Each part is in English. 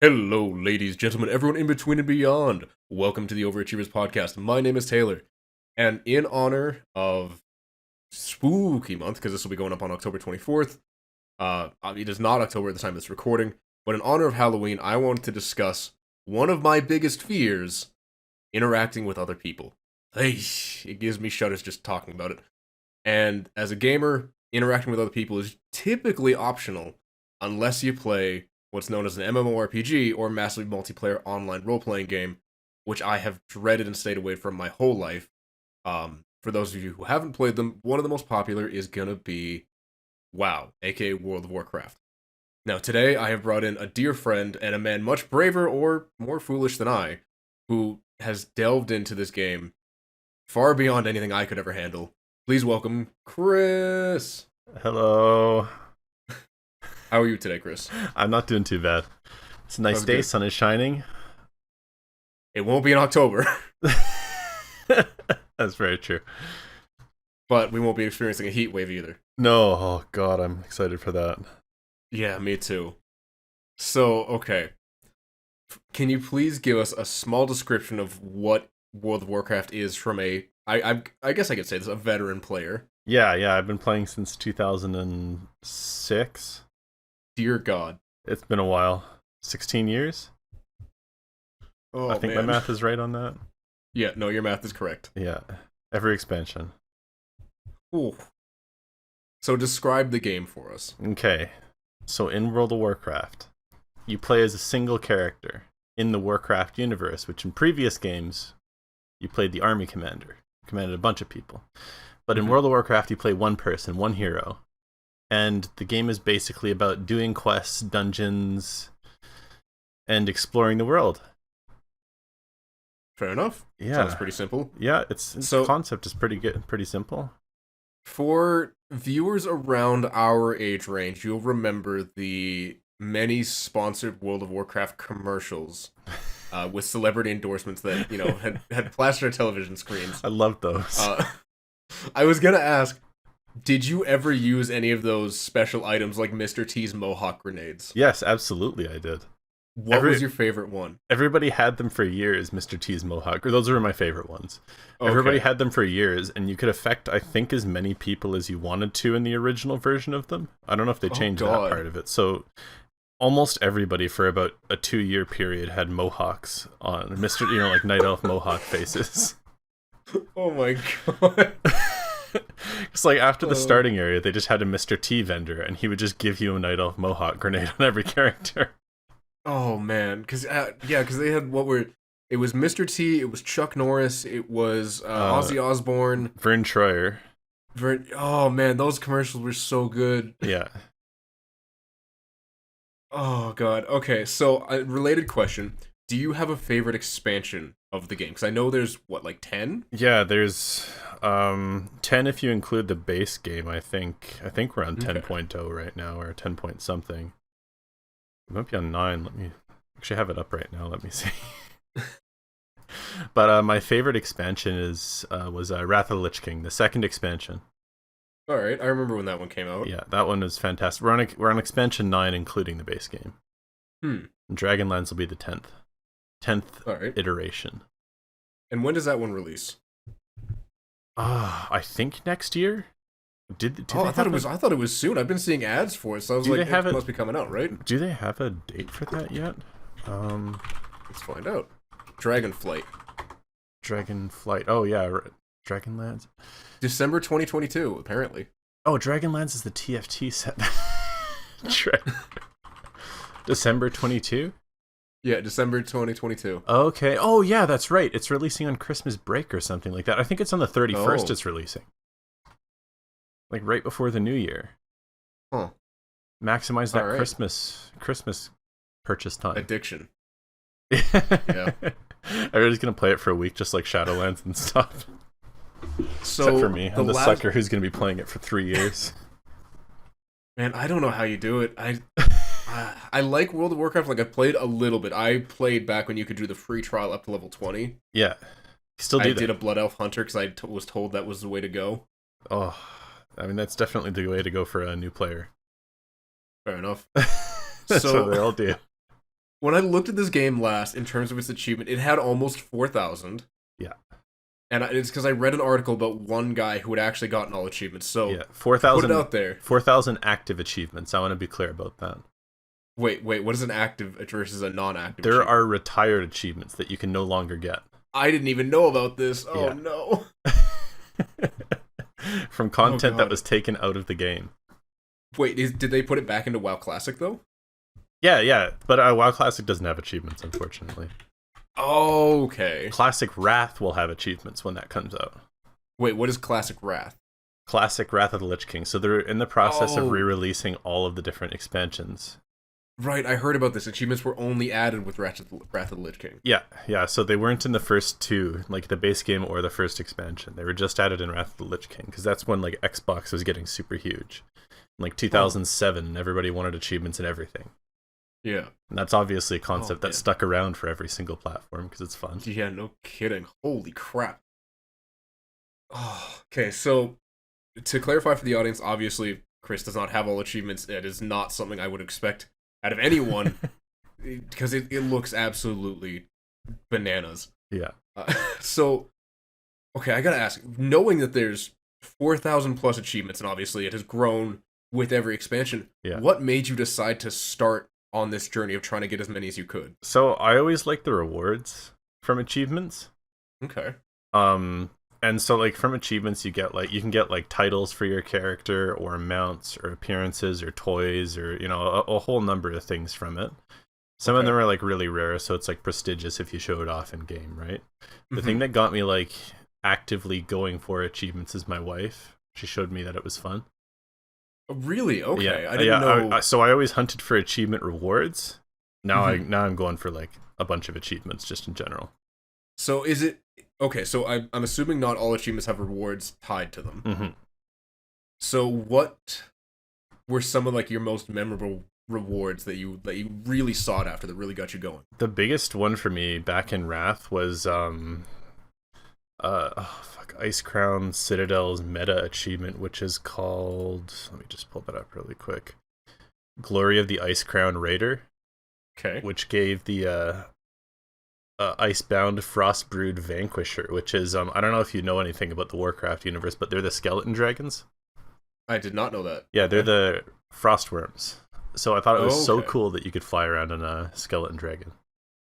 Hello, ladies, gentlemen, everyone in between and beyond. Welcome to the OverAchievers podcast. My name is Taylor, and in honor of Spooky Month, because this will be going up on October 24th, it is not October at the time of this recording, but in honor of Halloween, I wanted to discuss one of my biggest fears, interacting with other people. Hey, it gives me shudders just talking about it. And as a gamer, interacting with other people is typically optional, unless you play what's known as an MMORPG, or massively multiplayer online role-playing game, which I have dreaded and stayed away from my whole life. For those of you who haven't played them, one of the most popular is gonna be WoW, aka World of Warcraft. Now today I have brought in a dear friend and a man much braver or more foolish than I, who has delved into this game far beyond anything I could ever handle. Please welcome Chris! Hello. How are you today, Chris? I'm not doing too bad. It's a nice day, sun is shining. It won't be in October. That's very true. But we won't be experiencing a heat wave either. No, oh god, I'm excited for that. Yeah, me too. So, okay. Can you please give us a small description of what World of Warcraft is from I guess I could say this, a veteran player? Yeah, I've been playing since 2006. Dear God. It's been a while. 16 years? Oh, I think man. my math is right on that. Yeah, no, your math is correct. Yeah, every expansion. Ooh. So describe the game for us. Okay, so in World of Warcraft, you play as a single character in the Warcraft universe, which in previous games, you played the army commander, commanded a bunch of people. But in World of Warcraft, you play one person, one hero. And the game is basically about doing quests, dungeons, and exploring the world. Fair enough. Yeah. Sounds pretty simple. Yeah, the concept is pretty good, pretty simple. For viewers around our age range, you'll remember the many sponsored World of Warcraft commercials with celebrity endorsements that, had plastered television screens. I love those. I was gonna ask, did you ever use any of those special items like Mr. T's Mohawk grenades? Yes, absolutely I did. What was your favorite one? Everybody had them for years, Mr. T's Mohawk. Or those were my favorite ones. Okay. Everybody had them for years, and you could affect, I think, as many people as you wanted to in the original version of them. I don't know if they changed that part of it. So almost everybody for about a 2-year period had Mohawks on. Mr. Like Night Elf Mohawk faces. Oh my god. It's like after the starting area, they just had a Mr. T vendor, and he would just give you a Night Elf Mohawk grenade on every character. Oh man, because they had it was Mr. T, it was Chuck Norris, it was Ozzy Osbourne, Vern Troyer. Oh man, those commercials were so good. Yeah. Oh god. Okay, so a related question: do you have a favorite expansion of the game? Because I know there's 10? Yeah, there's 10 if you include the base game. I think we're on 10.0 right now, or 10 point something. It might be on 9. Let me actually have it up right now. Let me see. But my favorite expansion was Wrath of the Lich King, the second expansion. All right, I remember when that one came out. Yeah, that one was fantastic. We're on expansion 9, including the base game. And Dragonlance will be the 10th iteration. And when does that one release? I think next year. I thought it was soon. I've been seeing ads for it, so I was it must be coming out, right? Do they have a date for that yet? Let's find out. Dragonflight. Oh yeah, Dragonlance. December 2022, apparently. Oh, Dragonlance is the TFT set. December 22? Yeah, December 2022. Okay. Oh yeah, that's right. It's releasing on Christmas break or something like that. I think it's on the 31st it's releasing. Like right before the new year. Huh. Maximize that Christmas purchase time. Addiction. Yeah. Everybody's gonna play it for a week just like Shadowlands and stuff. So except for me. I'm the sucker who's gonna be playing it for 3 years. Man, I don't know how you do it. I like World of Warcraft. Like, I played a little bit. I played back when you could do the free trial up to level 20. Yeah. I did a Blood Elf Hunter because I was told that was the way to go. Oh, I mean, that's definitely the way to go for a new player. Fair enough. That's what they all do. when I looked at this game last in terms of its achievement, it had almost 4,000. Yeah. And it's because I read an article about one guy who had actually gotten all achievements. So Yeah, 4,000. Put it out there. 4,000 active achievements. I want to be clear about that. Wait, what is an active versus a non-active? There are retired achievements that you can no longer get. I didn't even know about this. Oh, Yeah. no. From content that was taken out of the game. Wait, did they put it back into WoW Classic, though? Yeah, but WoW Classic doesn't have achievements, unfortunately. Okay. Classic Wrath will have achievements when that comes out. Wait, what is Classic Wrath? Classic Wrath of the Lich King. So they're in the process of re-releasing all of the different expansions. Right, I heard about this. Achievements were only added with Wrath of the Lich King. Yeah, so they weren't in the first two, like the base game or the first expansion. They were just added in Wrath of the Lich King, because that's when like Xbox was getting super huge. In like 2007, everybody wanted achievements and everything. Yeah. And that's obviously a concept that stuck around for every single platform, because it's fun. Yeah, no kidding. Holy crap. Oh, okay, so to clarify for the audience, obviously Chris does not have all achievements. It is not something I would expect out of anyone, because it looks absolutely bananas. Yeah. So, okay, I gotta ask, knowing that there's 4,000 plus achievements, and obviously it has grown with every expansion, what made you decide to start on this journey of trying to get as many as you could? So I always like the rewards from achievements. Okay. And so like from achievements you can get like titles for your character, or mounts, or appearances, or toys, or a whole number of things from it. Some of them are like really rare, so it's like prestigious if you show it off in game, right? The thing that got me like actively going for achievements is my wife. She showed me that it was fun. Really? Okay. Yeah. I didn't know. So I always hunted for achievement rewards. Now I'm going for like a bunch of achievements just in general. So is it okay? So I'm assuming not all achievements have rewards tied to them. So what were some of like your most memorable rewards that you really sought after, that really got you going? The biggest one for me back in Wrath was Ice Crown Citadel's meta achievement, which is called, let me just pull that up really quick, Glory of the Ice Crown Raider. Okay. Which gave the Icebound Frostbrood Vanquisher, which is I don't know if you know anything about the Warcraft universe, but they're the skeleton dragons. I did not know that. Yeah, they're the frostworms. So I thought it was so cool that you could fly around in a skeleton dragon.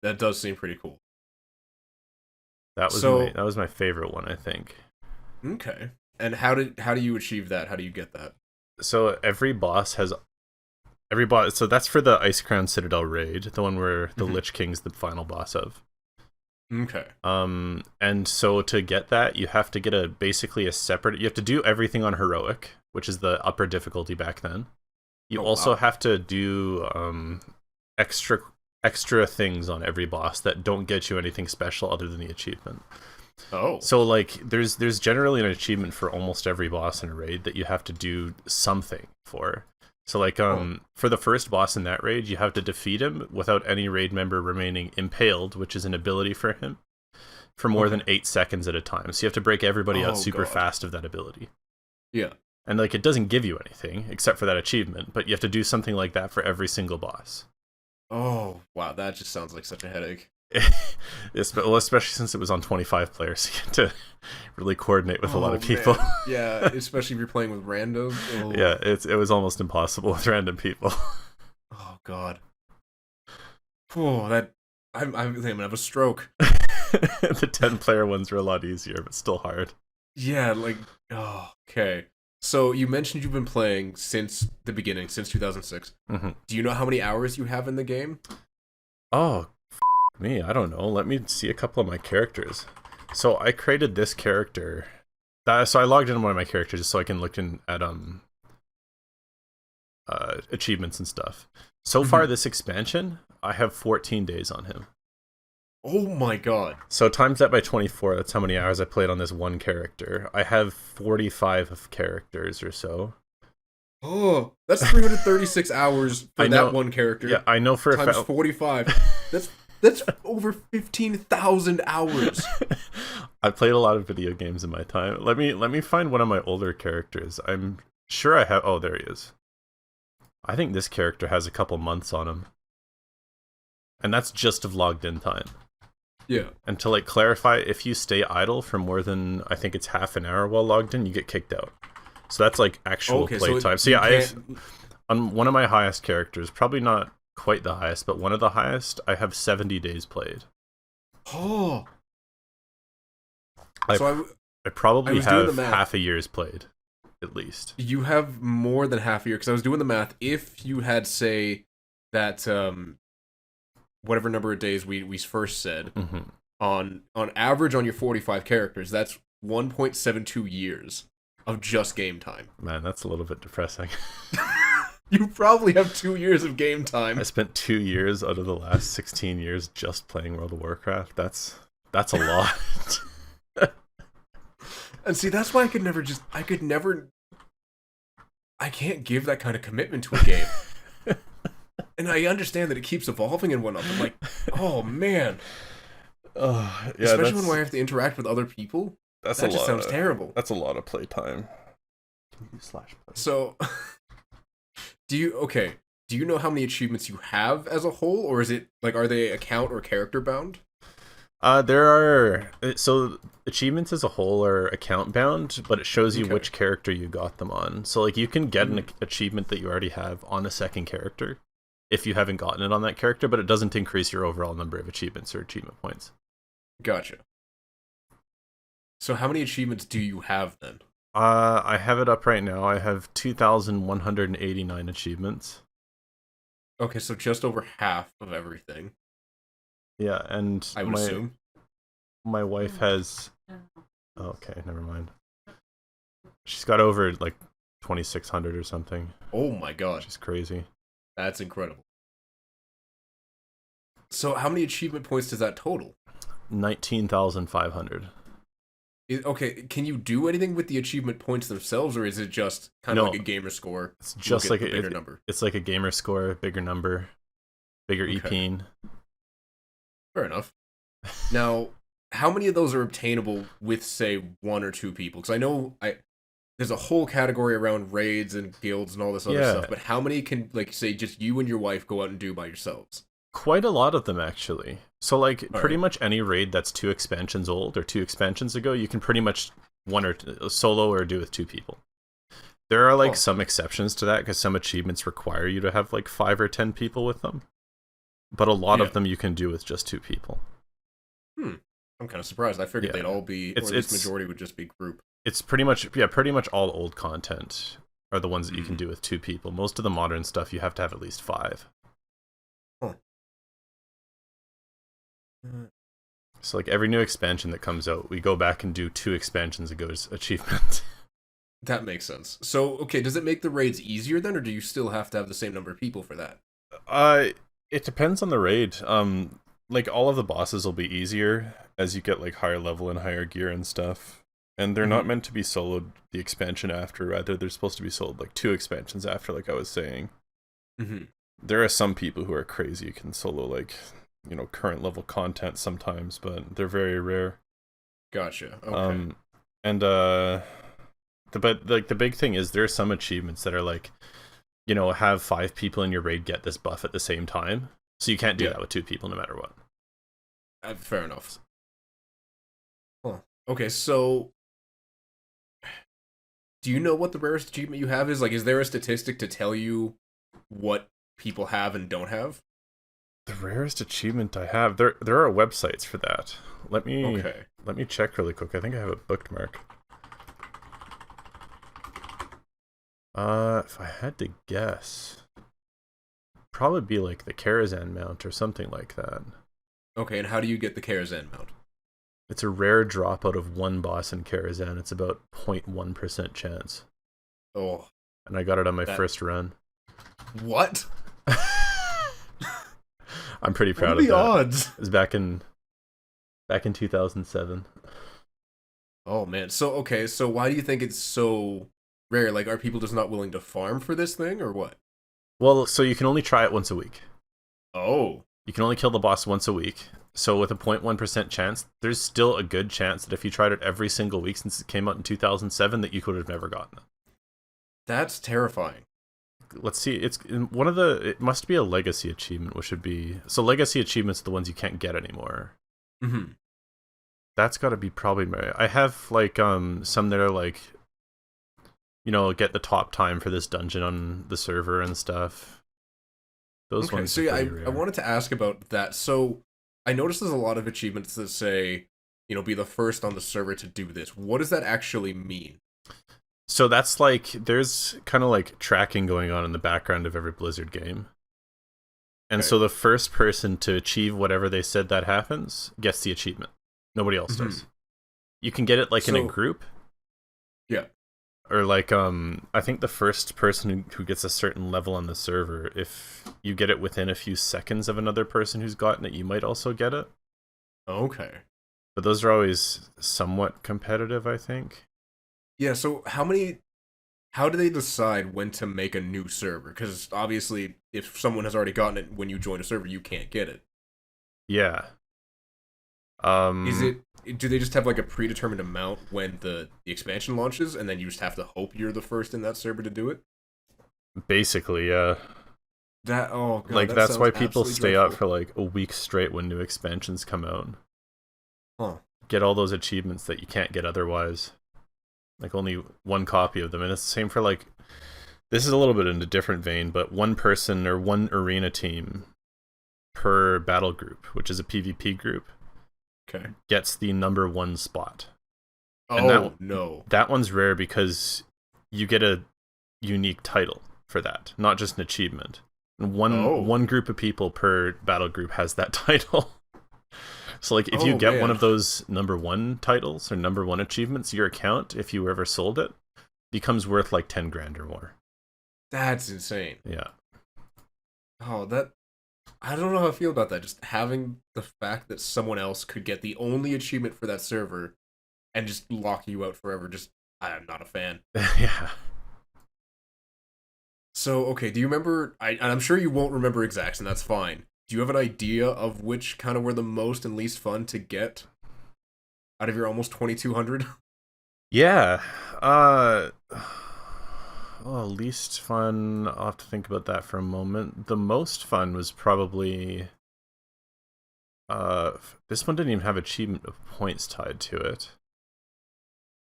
That does seem pretty cool. That was my favorite one, I think. Okay. And how do you achieve that? How do you get that? So so that's for the Ice Crown Citadel raid, the one where the Lich King's the final boss of. Okay. And so to get that, you have to get you have to do everything on heroic, which is the upper difficulty back then. You also have to do extra things on every boss that don't get you anything special other than the achievement. Oh. So like there's generally an achievement for almost every boss in a raid that you have to do something for. So like for the first boss in that raid, you have to defeat him without any raid member remaining impaled, which is an ability for him, for more than 8 seconds at a time. So you have to break everybody out super fast of that ability. Yeah. And like it doesn't give you anything except for that achievement, but you have to do something like that for every single boss. Oh, wow, that just sounds like such a headache. Well, especially since it was on 25 players, so you had to really coordinate with a lot of people. Yeah, especially if you're playing with randos. Oh. Yeah, it was almost impossible with random people. Oh god. Oh, I think I'm gonna have a stroke. The 10-player ones are a lot easier, but still hard. Yeah, like, oh, okay. So you mentioned you've been playing since the beginning, since 2006. Do you know how many hours you have in the game? Oh, me, I don't know. Let me see a couple of my characters. So I created this character. So I logged in one of my characters just so I can look at achievements and stuff. So far this expansion, I have 14 days on him. Oh my god. So times that by 24, that's how many hours I played on this one character. I have 45 of characters or so. Oh, that's 336 hours for that one character. Yeah, I know for times 45. That's over 15,000 hours. I played a lot of video games in my time. Let me find one of my older characters. I'm sure I have. Oh, there he is. I think this character has a couple months on him. And that's just of logged in time. Yeah. And to like clarify, if you stay idle for more than, I think it's half an hour while logged in, you get kicked out. So that's like actual play time. So yeah, on one of my highest characters, probably not quite the highest, but one of the highest, I have 70 days played. Oh. I probably have half a year's played, at least. You have more than half a year, because I was doing the math. If you had, say, that whatever number of days we first said, on average on your 45 characters, that's 1.72 years of just game time. Man, that's a little bit depressing. You probably have 2 years of game time. I spent 2 years out of the last 16 years just playing World of Warcraft. That's a lot. And see, that's why I can't give that kind of commitment to a game. And I understand that it keeps evolving and whatnot, but like, oh man. Yeah, especially when I have to interact with other people. That just sounds terrible. That's a lot of playtime. So, do you know how many achievements you have as a whole, or is it like, are they account or character bound? So achievements as a whole are account bound, but it shows you which character you got them on. So like you can get an achievement that you already have on a second character if you haven't gotten it on that character, but it doesn't increase your overall number of achievements or achievement points. Gotcha. So how many achievements do you have then? I have it up right now. I have 2,189 achievements. Okay, so just over half of everything. Yeah, and I would assume my wife has. Oh, okay, never mind. She's got over like 2,600 or something. Oh my god, she's crazy. That's incredible. So, how many achievement points does that total? 19,500. Okay, can you do anything with the achievement points themselves, or is it just kind of like a gamer score? It's just like a bigger number. It's like a gamer score, bigger number, bigger EPing. Fair enough. Now, how many of those are obtainable with, say, 1 or 2 people? Because I know there's a whole category around raids and guilds and all this other stuff, but how many can, like, say, just you and your wife go out and do by yourselves? Quite a lot of them, actually. So, like, pretty much any raid that's 2 expansions old or 2 expansions ago, you can pretty much solo or do with 2 people. There are, like, some exceptions to that, because some achievements require you to have, like, 5 or 10 people with them. But a lot of them you can do with just 2 people. I'm kind of surprised. I figured they'd all be, or at least majority would just be group. It's pretty much all old content are the ones that you can do with 2 people. Most of the modern stuff you have to have at least 5. Huh. So like every new expansion that comes out, we go back and do 2 expansions ago's achievement. That makes sense. So, okay, does it make the raids easier then, or do you still have to have the same number of people for that? It depends on the raid. Like all of the bosses will be easier as you get like higher level and higher gear and stuff. And they're not meant to be soloed the expansion after, rather they're supposed to be sold like 2 expansions after, like I was saying. There are some people who are crazy who can solo like, you know, current level content sometimes, but they're very rare. Gotcha. Okay. But like the big thing is there are some achievements that are like, you know, have 5 people in your raid get this buff at the same time. So you can't do that with 2 people no matter what. Fair enough. Huh. Okay, so do you know what the rarest achievement you have is? Like, is there a statistic to tell you what people have and don't have? The rarest achievement I have, there are websites for that. Let me check really quick. I think I have a bookmark. If I had to guess, probably be like the Karazhan mount or something like that. Okay, and how do you get the Karazhan mount? It's a rare drop out of 1 boss in Karazhan. It's about 0.1% chance. Oh. And I got it on my first run. What? I'm pretty proud of that. What are the odds? It was back in 2007. Oh man. So why do you think it's so rare? Like, are people just not willing to farm for this thing, or what? Well, so you can only try it once a week. Oh. You can only kill the boss once a week. So with a 0.1% chance, there's still a good chance that if you tried it every single week since it came out in 2007, that you could have never gotten it. That's terrifying. let's see. It's in one of the. It must be a legacy achievement, which should be so. Legacy achievements are the ones you can't get anymore. Mm-hmm. That's got to be probably my. I have like some that are like, get the top time for this dungeon on the server and stuff. Those ones. So are yeah, pretty rare. I wanted to ask about that. So I noticed there's a lot of achievements that say, be the first on the server to do this. What does that actually mean? So that's like there's kind of like tracking going on in the background of every Blizzard game. And so the first person to achieve whatever they said that happens gets the achievement. Nobody else does. You can get it like in a group. Yeah. Or like I think the first person who gets a certain level on the server, if you get it within a few seconds of another person who's gotten it, you might also get it. Okay. But those are always somewhat competitive, I think. Yeah, so how do they decide when to make a new server? Because obviously, if someone has already gotten it when you join a server, you can't get it. Yeah. Do they just have like a predetermined amount when the expansion launches, and then you just have to hope you're the first in that server to do it? Basically, yeah. God, like that that's why sounds people absolutely stay dreadful. out for like a week straight when new expansions come out. Huh. Get all those achievements that you can't get otherwise. Like only one copy of them, and it's the same for like. This is a little bit in a different vein, but one person or one arena team per battle group, which is a PvP group, gets the number 1 spot. And no. That one's rare because you get a unique title for that, not just an achievement. And one group of people per battle group has that title. So like if you get one of those number 1 titles or number 1 achievements, your account, if you ever sold it, becomes worth like 10 grand or more. That's insane. Yeah. I don't know how I feel about that. Just having the fact that someone else could get the only achievement for that server and just lock you out forever. I'm not a fan. Yeah. So, okay, do you remember, I'm sure you won't remember exacts, and that's fine. Do you have an idea of which kind of were the most and least fun to get out of your almost 2,200? Yeah. Least fun, I'll have to think about that for a moment. The most fun was probably... this one didn't even have achievement of points tied to it.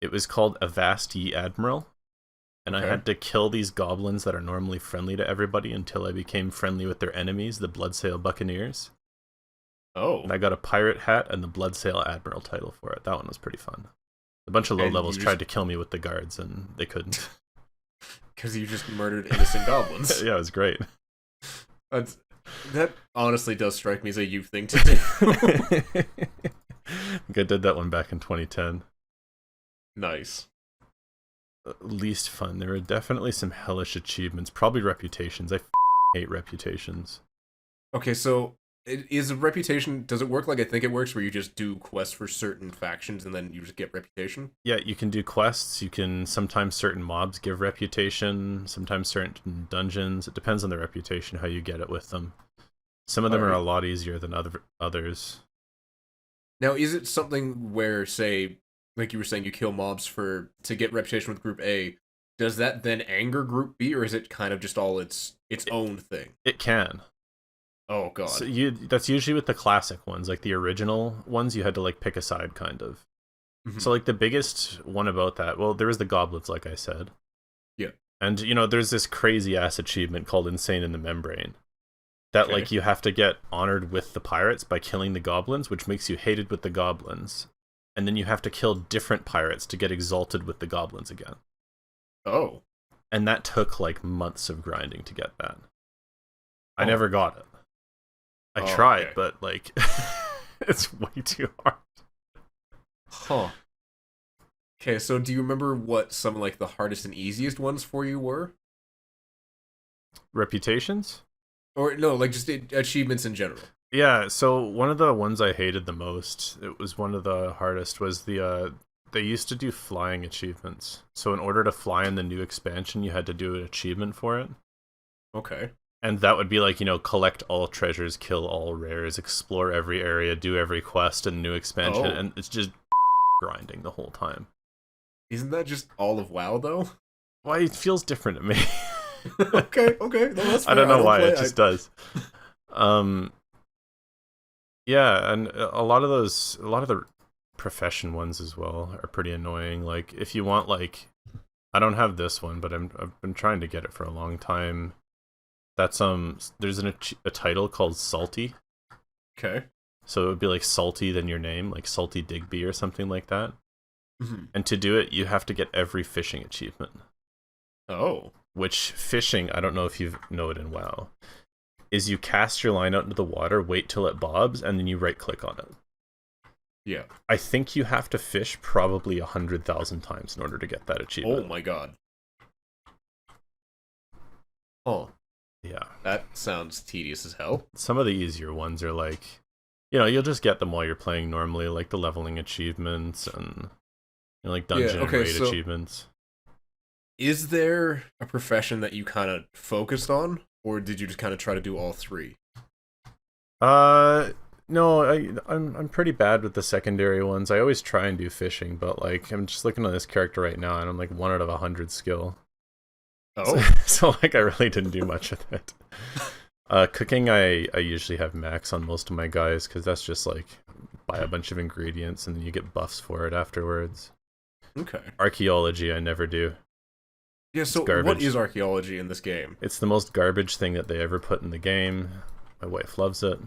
It was called Avast Ye Admiral. And I had to kill these goblins that are normally friendly to everybody until I became friendly with their enemies, the Bloodsail Buccaneers. Oh. And I got a pirate hat and the Bloodsail Admiral title for it. That one was pretty fun. A bunch of low levels tried to kill me with the guards, and they couldn't. Because you just murdered innocent goblins. Yeah, it was great. That honestly does strike me as a you thing to do. I think I did that one back in 2010. Nice. Least fun. There are definitely some hellish achievements. Probably reputations. I hate reputations. Okay, so is a reputation, does it work like I think it works, where you just do quests for certain factions and then you just get reputation? Yeah, you can do quests. You can sometimes certain mobs give reputation. Sometimes certain dungeons. It depends on the reputation, how you get it with them. Some of them are a lot easier than others. Now, is it something where, say, like you were saying, you kill mobs to get reputation with Group A? Does that then anger Group B, or is it kind of just all its own thing? It can. Oh god. So that's usually with the classic ones, like the original ones. You had to like pick a side, kind of. Mm-hmm. So like the biggest one about that, well, there was the goblins, like I said. Yeah. And there's this crazy ass achievement called Insane in the Membrane. That like you have to get honored with the pirates by killing the goblins, which makes you hated with the goblins. And then you have to kill different pirates to get exalted with the goblins again. Oh. And that took like months of grinding to get that. I never got it. I tried, but like it's way too hard. Huh. Okay, so do you remember what some like the hardest and easiest ones for you were? Reputations? Or no, like just achievements in general. Yeah, so one of the ones I hated the most, it was one of the hardest, was the they used to do flying achievements. So in order to fly in the new expansion, you had to do an achievement for it. Okay. And that would be like, collect all treasures, kill all rares, explore every area, do every quest in the new expansion, and it's just grinding the whole time. Isn't that just all of WoW, though? Why, it feels different to me. Okay, okay. No, that's I fair. don't know why, play. it just does. Um, yeah, and a lot of the profession ones as well are pretty annoying. Like, if you want, like, I don't have this one, but I've been trying to get it for a long time. That's there's a title called Salty. Okay. So it would be like Salty than your name, like Salty Digby or something like that. Mm-hmm. And to do it, you have to get every fishing achievement. Oh. Which fishing, I don't know if you know it in WoW, is you cast your line out into the water, wait till it bobs, and then you right click on it. Yeah. I think you have to fish probably 100,000 times in order to get that achievement. Oh my god. Oh. Yeah. That sounds tedious as hell. Some of the easier ones are like, you'll just get them while you're playing normally, like the leveling achievements and like dungeon and raid achievements. Is there a profession that you kind of focused on, or did you just kind of try to do all three? No, I'm pretty bad with the secondary ones. I always try and do fishing, but like I'm just looking at this character right now, and I'm like 1 out of 100 skill. Oh, so like I really didn't do much with it. Cooking, I usually have max on most of my guys because that's just like buy a bunch of ingredients and then you get buffs for it afterwards. Okay. Archaeology, I never do. Yeah. So what is archaeology in this game? It's the most garbage thing that they ever put in the game. My wife loves it.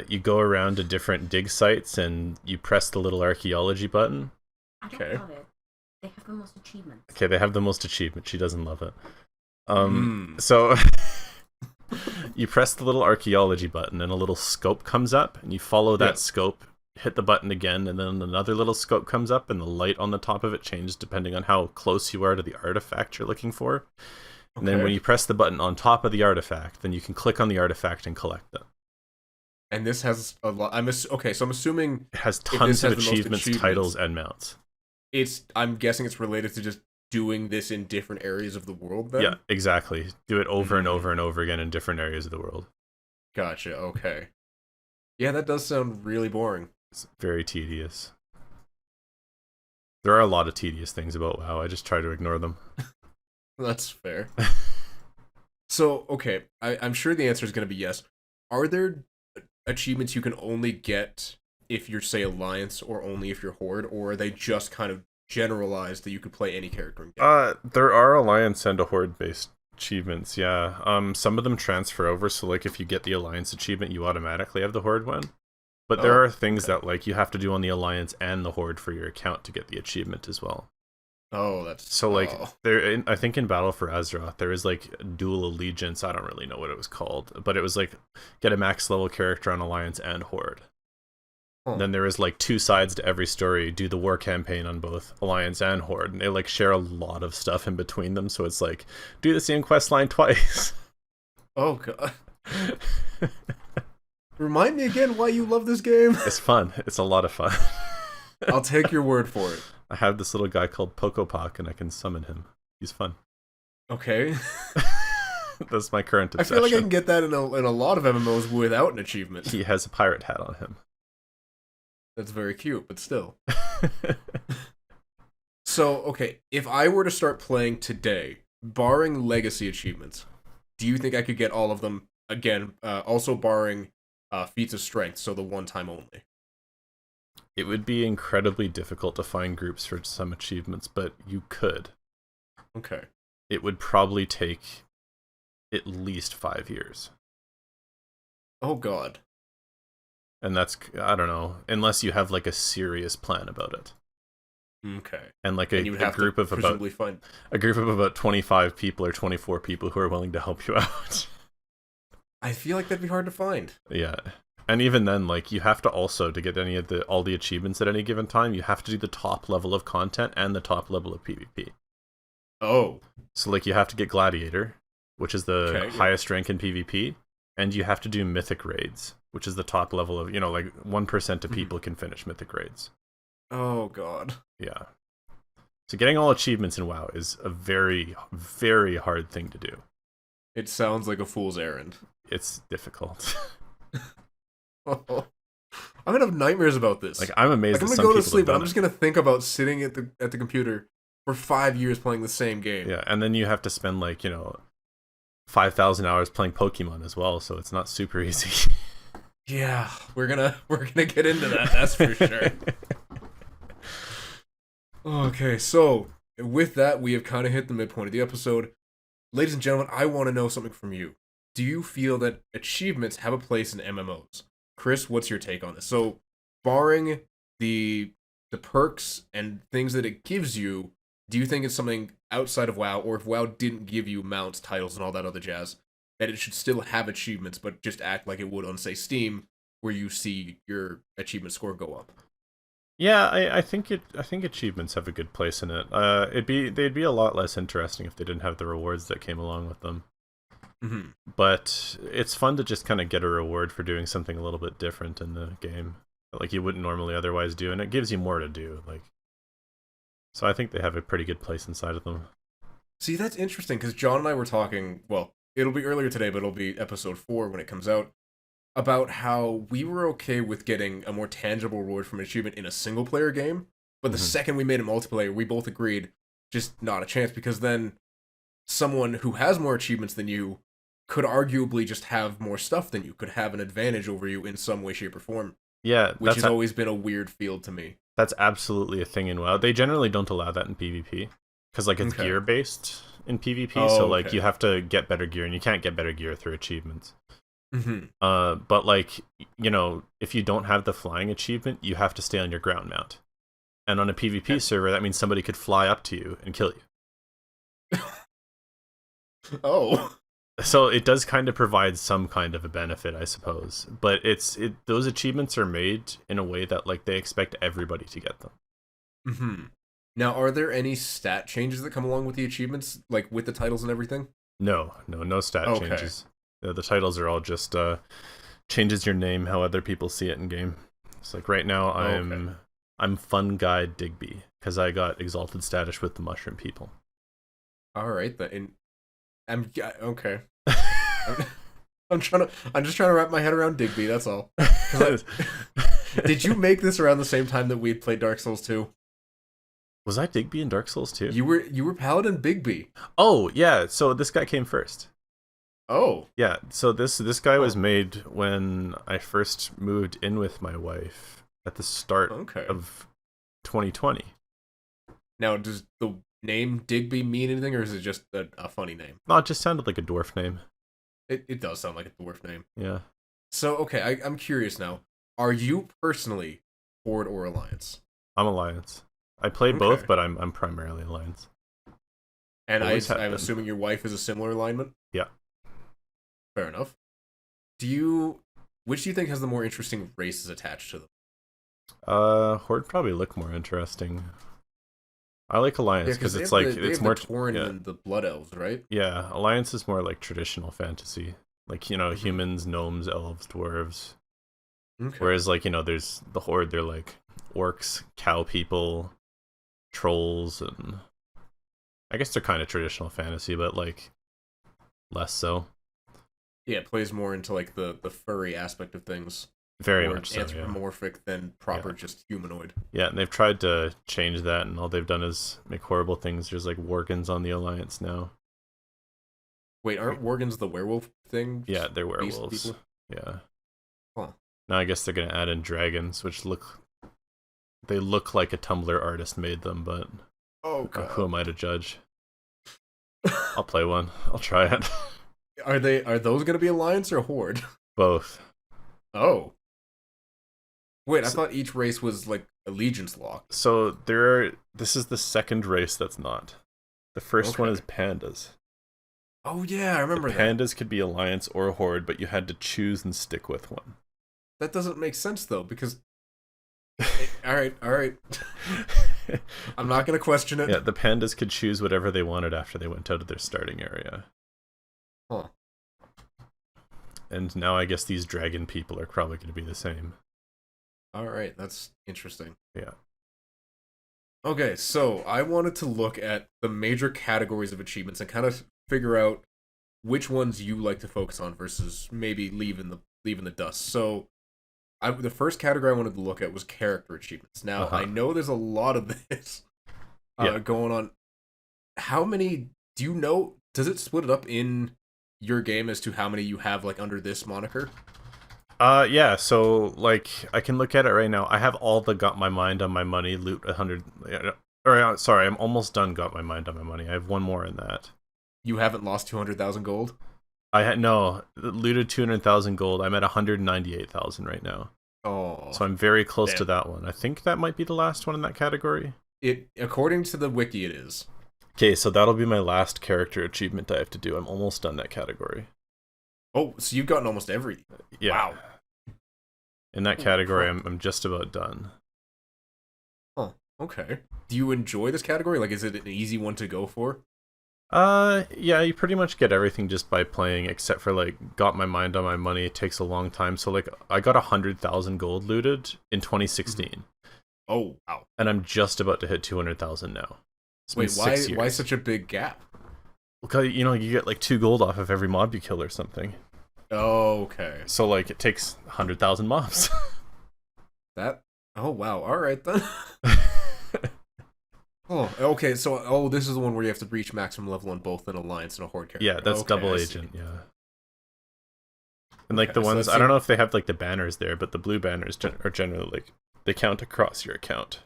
You go around to different dig sites and you press the little archaeology button. I don't love it. They have the most achievements. Okay, they have the most achievements. She doesn't love it. So you press the little archaeology button and a little scope comes up and you follow that scope, hit the button again, and then another little scope comes up and the light on the top of it changes depending on how close you are to the artifact you're looking for. And then when you press the button on top of the artifact, then you can click on the artifact and collect it. And this has a lot. Okay, so I'm assuming it has tons of achievements, titles, and mounts. I'm guessing it's related to just doing this in different areas of the world. Then? Yeah, exactly. Do it over and over and over again in different areas of the world. Gotcha. Okay. Yeah, that does sound really boring. It's very tedious. There are a lot of tedious things about WoW. I just try to ignore them. That's fair. So, okay, I'm sure the answer is going to be yes. Are there achievements you can only get if you're, say, Alliance, or only if you're Horde, or are they just kind of generalized that you could play any character in game? There are Alliance and Horde-based achievements, yeah. Some of them transfer over, so like if you get the Alliance achievement, you automatically have the Horde one. But there are things that like you have to do on the Alliance and the Horde for your account to get the achievement as well. Oh, that's so like there. I think in Battle for Azeroth there is like Dual Allegiance. I don't really know what it was called, but it was like get a max level character on Alliance and Horde. Then there is like 2 sides to every story. Do the war campaign on both Alliance and Horde, and they like share a lot of stuff in between them. So it's like do the same quest line twice. Oh god. Remind me again why you love this game. It's fun. It's a lot of fun. I'll take your word for it. I have this little guy called Pocopoc, and I can summon him. He's fun. Okay. That's my current obsession. I feel like I can get that in a lot of MMOs without an achievement. He has a pirate hat on him. That's very cute, but still. So, okay, if I were to start playing today, barring legacy achievements, do you think I could get all of them again? Also barring feats of strength, so the one time only. It would be incredibly difficult to find groups for some achievements, but you could. Okay. It would probably take at least 5 years. Oh god. And that's, I don't know, unless you have like a serious plan about it. Okay. And like a group of about 25 people or 24 people who are willing to help you out. I feel like that'd be hard to find. Yeah. And even then, like, you have to also, to get all the achievements at any given time, you have to do the top level of content and the top level of PvP. Oh. So, like, you have to get Gladiator, which is the highest rank in PvP, and you have to do Mythic Raids, which is the top level of, like, 1% of people can finish Mythic Raids. Oh, God. Yeah. So getting all achievements in WoW is a very, very hard thing to do. It sounds like a fool's errand. It's difficult. I'm gonna have nightmares about this. Like I'm amazed. Like, I'm gonna go to sleep. I'm just gonna think about sitting at the computer for 5 years playing the same game. Yeah, and then you have to spend like 5,000 hours playing Pokemon as well, so it's not super easy. Yeah, we're gonna get into that. That's for sure. Okay, so with that, we have kind of hit the midpoint of the episode. Ladies and gentlemen, I want to know something from you. Do you feel that achievements have a place in MMOs? Chris, what's your take on this? So, barring the perks and things that it gives you, do you think it's something outside of WoW, or if WoW didn't give you mounts, titles, and all that other jazz, that it should still have achievements, but just act like it would on, say, Steam, where you see your achievement score go up? Yeah, I think achievements have a good place in it. They'd be a lot less interesting if they didn't have the rewards that came along with them. Mm-hmm. But it's fun to just kind of get a reward for doing something a little bit different in the game, like you wouldn't normally otherwise do, and it gives you more to do. So I think they have a pretty good place inside of them. See, that's interesting, because John and I were talking, well, it'll be earlier today, but it'll be episode 4 when it comes out, about how we were okay with getting a more tangible reward from an achievement in a single-player game, but the second we made a multiplayer, we both agreed, just not a chance, because then someone who has more achievements than you could arguably just have more stuff than you, could have an advantage over you in some way, shape, or form. Yeah, which has always been a weird field to me. That's absolutely a thing in WoW. They generally don't allow that in PvP, because it's gear-based in PvP, so you have to get better gear, and you can't get better gear through achievements. Mm-hmm. But if you don't have the flying achievement, you have to stay on your ground mount. And on a PvP server, that means somebody could fly up to you and kill you. Oh. So it does kind of provide some kind of a benefit, I suppose. But those achievements are made in a way that they expect everybody to get them. Mm-hmm. Now, are there any stat changes that come along with the achievements, like with the titles and everything? No stat changes. The titles are all just changes your name how other people see it in game. It's like right now I'm Fun Guy Digby because I got exalted status with the mushroom people. All right, I'm okay. I'm just trying to wrap my head around Digby. That's all. Did you make this around the same time that we played Dark Souls 2? Was I Digby in Dark Souls 2? You were Paladin Bigby. Oh yeah, so this guy came first. Oh. Yeah, so this guy was made when I first moved in with my wife at the start of 2020. Now, does the name Digby mean anything, or is it just a funny name? No, it just sounded like a dwarf name. It does sound like a dwarf name. Yeah. So, okay, I'm curious now. Are you personally Horde or Alliance? I'm Alliance. I play both, but I'm primarily Alliance. And I'm assuming your wife is a similar alignment? Yeah. Fair enough. Which do you think has the more interesting races attached to them? Horde probably look more interesting. I like Alliance because it's it's more Tauren than the Blood Elves, right? Yeah, Alliance is more like traditional fantasy, humans, gnomes, elves, dwarves. Okay. Whereas there's the Horde, they're like orcs, cow people, trolls, and I guess they're kind of traditional fantasy, but less so. Yeah, it plays more into the furry aspect of things. Very much so, anthropomorphic than proper just humanoid. Yeah, and they've tried to change that, and all they've done is make horrible things. There's Worgans on the Alliance now. Wait, aren't Worgans the werewolf thing? Yeah, they're werewolves. Yeah. Huh. Now I guess they're gonna add in dragons, which look like a Tumblr artist made them, but who am I to judge? I'll play one. I'll try it. Are those gonna be Alliance or Horde? Both. Oh. Wait, I thought each race was allegiance locked. So this is the second race that's not. The first one is pandas. Oh yeah, I remember that. Pandas could be Alliance or Horde, but you had to choose and stick with one. That doesn't make sense though, because all right. I'm not going to question it. Yeah, the pandas could choose whatever they wanted after they went out of their starting area. Huh. And now I guess these dragon people are probably going to be the same. Alright, that's interesting. Yeah. Okay, so I wanted to look at the major categories of achievements and kind of figure out which ones you like to focus on versus maybe leave in the dust. So the first category I wanted to look at was character achievements. Now, I know there's a lot of this going on. how many do you know? Does it split it up in your game as to how many you have like under this moniker? Yeah, so like I can look at it right now. I have all the got my mind on my money loot 100 or sorry, I'm almost done got my mind on my money. I have one more in that. You haven't lost 200,000 gold? I had no looted 200,000 gold. I'm at 198,000 right now. Oh. So I'm very close damn. to that one. I think that might be the last one in that category. It according to the wiki it is. Okay, so that'll be my last character achievement I have to do. I'm almost done that category. Oh, so you've gotten almost every. Yeah. Wow. In that category, I'm just about done. Oh, okay. Do you enjoy this category? Like, is it an easy one to go for? Yeah, you pretty much get everything just by playing, except for like got my mind on my money. It takes a long time. So like, I got 100,000 gold looted in 2016. Oh, wow. And I'm just about to hit 200,000 now. Wait, why such a big gap? Because you get like 2 gold off of every mob you kill or something. Oh, okay. So like, it takes 100,000 mobs. Oh wow. All right then. Oh, okay. So, this is the one where you have to reach maximum level on both an alliance and a horde character. Yeah, that's okay, double agent. Yeah. And like the ones, so I don't know if they have like the banners there, but the blue banners are generally like they count across your account.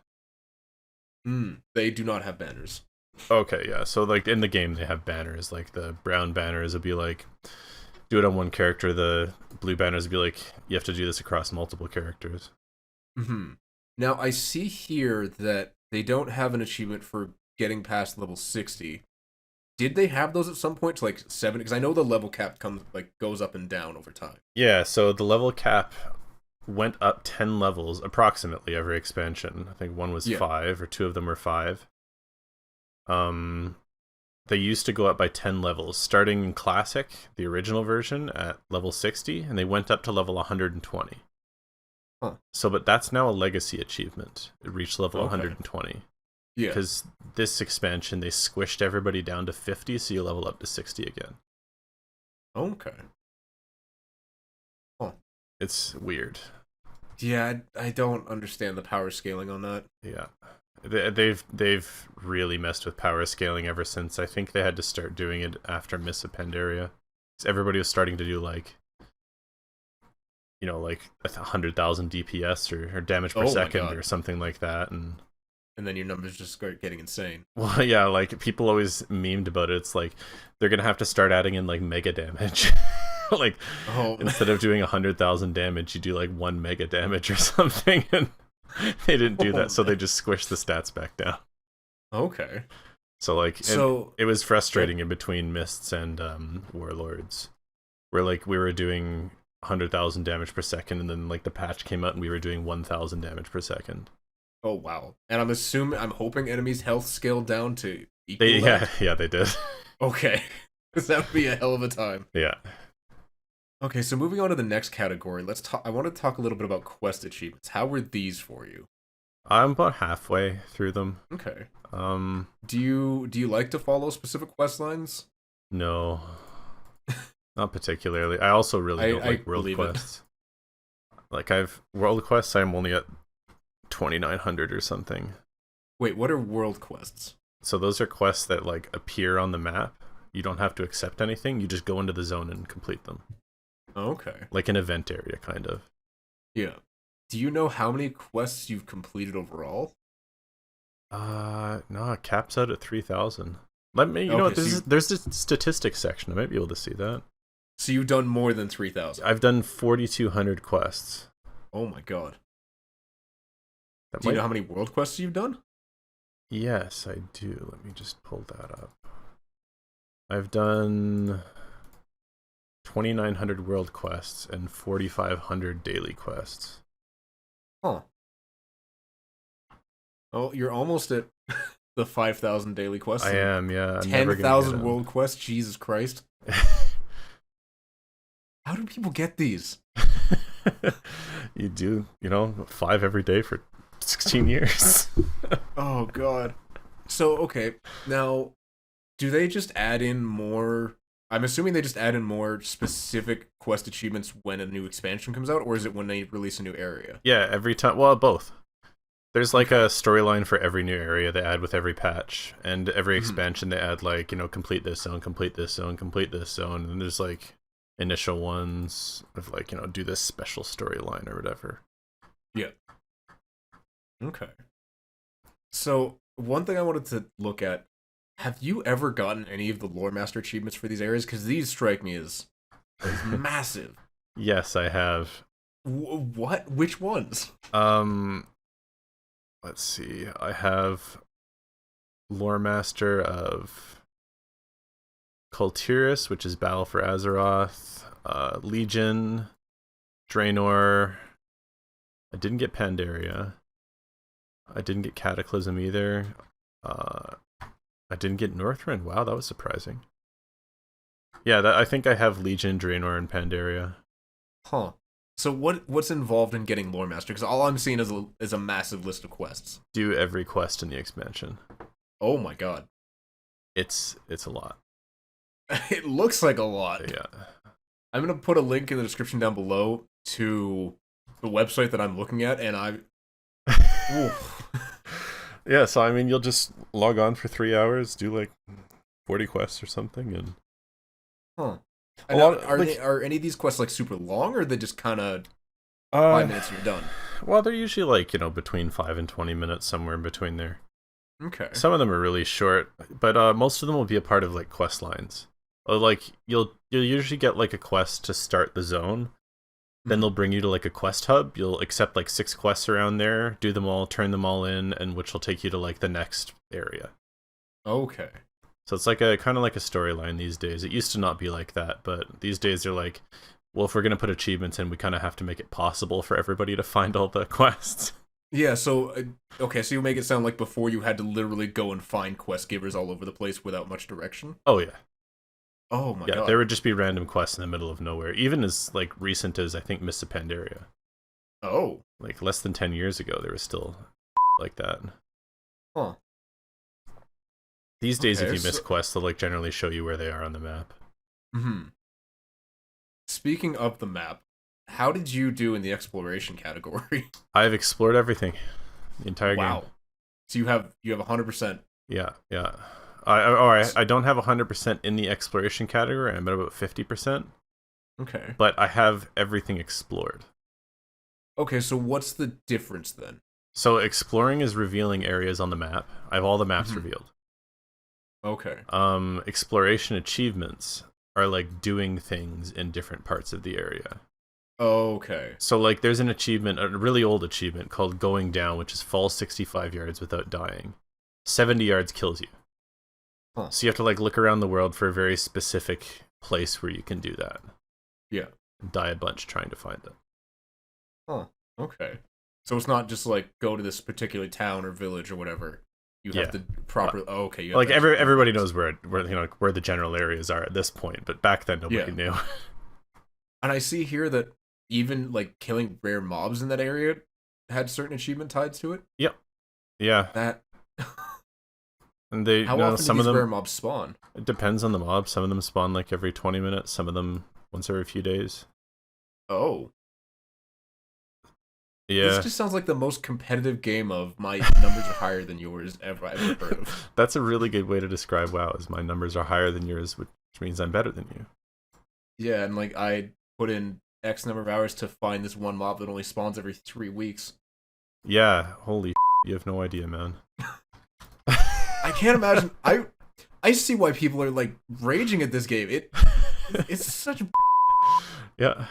They do not have banners. Okay, yeah. So like in the game they have banners. Like the brown banners would be like do it on one character. The blue banners would be like you have to do this across multiple characters. Now I see here that they don't have an achievement for getting past level 60. Did they have those at some point to like 7? Because I know the level cap goes up and down over time. Yeah, so the level cap went up 10 levels approximately every expansion. I think one was 5 or 2 of them were 5. They used to go up by 10 levels, starting in Classic, the original version, at level 60, and they went up to level 120. So, but that's now a legacy achievement. It reached level 120. Yeah. Because this expansion, they squished everybody down to 50, so you level up to 60 again. Okay. Oh. It's weird. Yeah, I don't understand the power scaling on that. Yeah. They've really messed with power scaling ever since. I think they had to start doing it after Miss Pandaria. So everybody was starting to do like 100,000 DPS or damage per second or something like that, and then your numbers just start getting insane. Well, yeah, like people always memed about it. It's like they're gonna have to start adding in like mega damage. Like instead of doing 100,000 damage, you do like 1 mega damage or something, and they didn't do that, so they just squished the stats back down. Okay. So like, it was frustrating in between Mists and Warlords, where like we were doing 100,000 damage per second, and then like the patch came out and we were doing 1,000 damage per second. Oh wow! And I'm hoping enemies' health scaled down to equal Yeah, they did. Okay, that would be a hell of a time. Yeah. Okay, so moving on to the next category, let's talk. I want to talk a little bit about quest achievements. How were these for you? I'm about halfway through them. Okay. Do you like to follow specific quest lines? No, not particularly. I also really don't like world quests. Like world quests, I'm only at 2,900 or something. Wait, what are world quests? So those are quests that like appear on the map. You don't have to accept anything. You just go into the zone and complete them. Okay. Like an event area, kind of. Yeah. Do you know how many quests you've completed overall? No, it caps out at 3,000. Let me, you know what, there's a statistics section. I might be able to see that. So you've done more than 3,000? I've done 4,200 quests. Oh my god. Do you know how many world quests you've done? Yes, I do. Let me just pull that up. I've done 2,900 world quests and 4,500 daily quests. Huh. Oh, you're almost at the 5,000 daily quests. I am, yeah. 10,000 world quests? Jesus Christ. How do people get these? You do, 5 every day for 16 years. Oh, God. So, okay. Now, do they just add in more... I'm assuming they just add in more specific quest achievements when a new expansion comes out, or is it when they release a new area? Yeah, every time. Well, both. There's like a storyline for every new area they add with every patch, and every expansion they add like, complete this zone, complete this zone, complete this zone, and there's like initial ones of like, do this special storyline or whatever. Yeah. Okay. So, one thing I wanted to look at, have you ever gotten any of the Lore Master achievements for these areas? Because these strike me as massive. Yes, I have. What? Which ones? Let's see. I have Lore Master of Kultiris, which is Battle for Azeroth, Legion, Draenor. I didn't get Pandaria. I didn't get Cataclysm either. I didn't get Northrend. Wow, that was surprising. Yeah, I think I have Legion, Draenor, and Pandaria. Huh. So what's involved in getting Lore Master? Because all I'm seeing is a massive list of quests. Do every quest in the expansion. Oh my god. It's a lot. It looks like a lot. Yeah. I'm going to put a link in the description down below to the website that I'm looking at, and Yeah, so I mean, you'll just log on for 3 hours, do like 40 quests or something, and... Huh. Are any of these quests like super long, or are they just kind of 5 minutes and you're done? Well, they're usually like, between 5 and 20 minutes, somewhere in between there. Okay. Some of them are really short, but most of them will be a part of like quest lines. Or like you'll usually get like a quest to start the zone. Then they'll bring you to like a quest hub. You'll accept like 6 quests around there, do them all, turn them all in, and which will take you to like the next area. Okay. So it's like a kind of like a storyline these days. It used to not be like that, but these days they're like, well, if we're gonna put achievements in, we kind of have to make it possible for everybody to find all the quests. Yeah, so okay, so you make it sound like before you had to literally go and find quest givers all over the place without much direction. Oh yeah. Oh my god. Yeah, there would just be random quests in the middle of nowhere, even as like recent as I think Mists of Pandaria. Oh. Like less than 10 years ago, there was still like that. Huh. These days, if you miss quests, they'll like generally show you where they are on the map. Hmm. Speaking of the map, how did you do in the exploration category? I've explored everything, the entire game. Wow. So you have 100%. Yeah. I don't have 100% in the exploration category. I'm at about 50%. Okay. But I have everything explored. Okay, so what's the difference then? So exploring is revealing areas on the map. I have all the maps revealed. Okay. Exploration achievements are like doing things in different parts of the area. Okay. So like there's an achievement, a really old achievement called Going Down, which is fall 65 yards without dying. 70 yards kills you. Huh. So you have to like look around the world for a very specific place where you can do that. Yeah. And die a bunch trying to find it. Huh. Okay. So it's not just like go to this particular town or village or whatever. You have to properly. Oh, okay. You have like to everybody knows where where the general areas are at this point, but back then nobody knew. And I see here that even like killing rare mobs in that area had certain achievement tied to it. Yep. Yeah. That. And they How often some do of these them rare mobs spawn? It depends on the mob. Some of them spawn like every 20 minutes. Some of them once every few days. Oh. Yeah. This just sounds like the most competitive game of my numbers are higher than yours ever I've ever heard of. That's a really good way to describe WoW, is my numbers are higher than yours, which means I'm better than you. Yeah, and like I put in X number of hours to find this one mob that only spawns every 3 weeks. Yeah, holy you have no idea, man. I can't imagine. I see why people are like raging at this game. It's such. Yeah.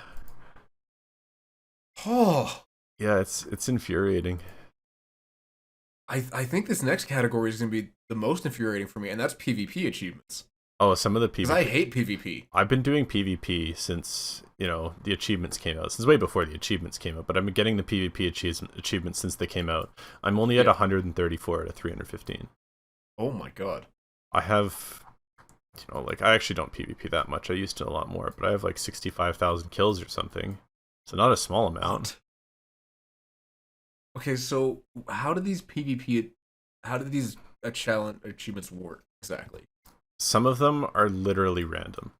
Oh. Yeah, it's infuriating. I think this next category is going to be the most infuriating for me, and that's PvP achievements. Oh, some of the PvP. Because I hate PvP. I've been doing PvP since, the achievements came out. Since way before the achievements came out, but I've been getting the PvP achievements since they came out. I'm only at 134 out of 315. Oh my god. I have, I actually don't PvP that much. I used to a lot more, but I have like 65,000 kills or something. So not a small amount. Okay, so how do these challenge achievements work exactly? Some of them are literally random.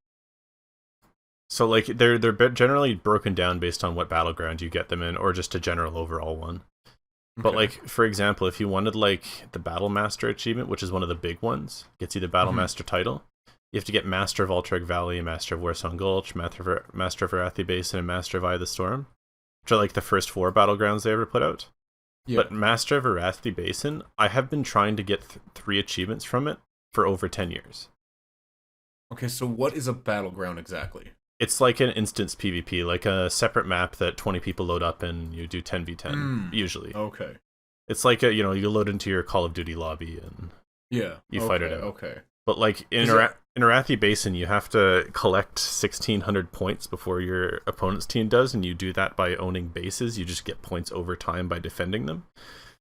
So like they're generally broken down based on what battleground you get them in, or just a general overall one. But Okay. like, for example, if you wanted like the Battle Master achievement, which is one of the big ones, gets you the Battle Master title. You have to get Master of Alterac Valley, Master of Warsong Gulch, Master of Arathi Basin, and Master of Eye of the Storm, which are like the first 4 battlegrounds they ever put out. Yeah. But Master of Arathi Basin, I have been trying to get 3 achievements from it for over 10 years. Okay, so what is a battleground exactly? It's like an instance PvP, like a separate map that 20 people load up and you do 10v10, usually. Okay. It's like you load into your Call of Duty lobby and you fight it out. Okay. But like in Arathi Basin, you have to collect 1,600 points before your opponent's team does, and you do that by owning bases. You just get points over time by defending them.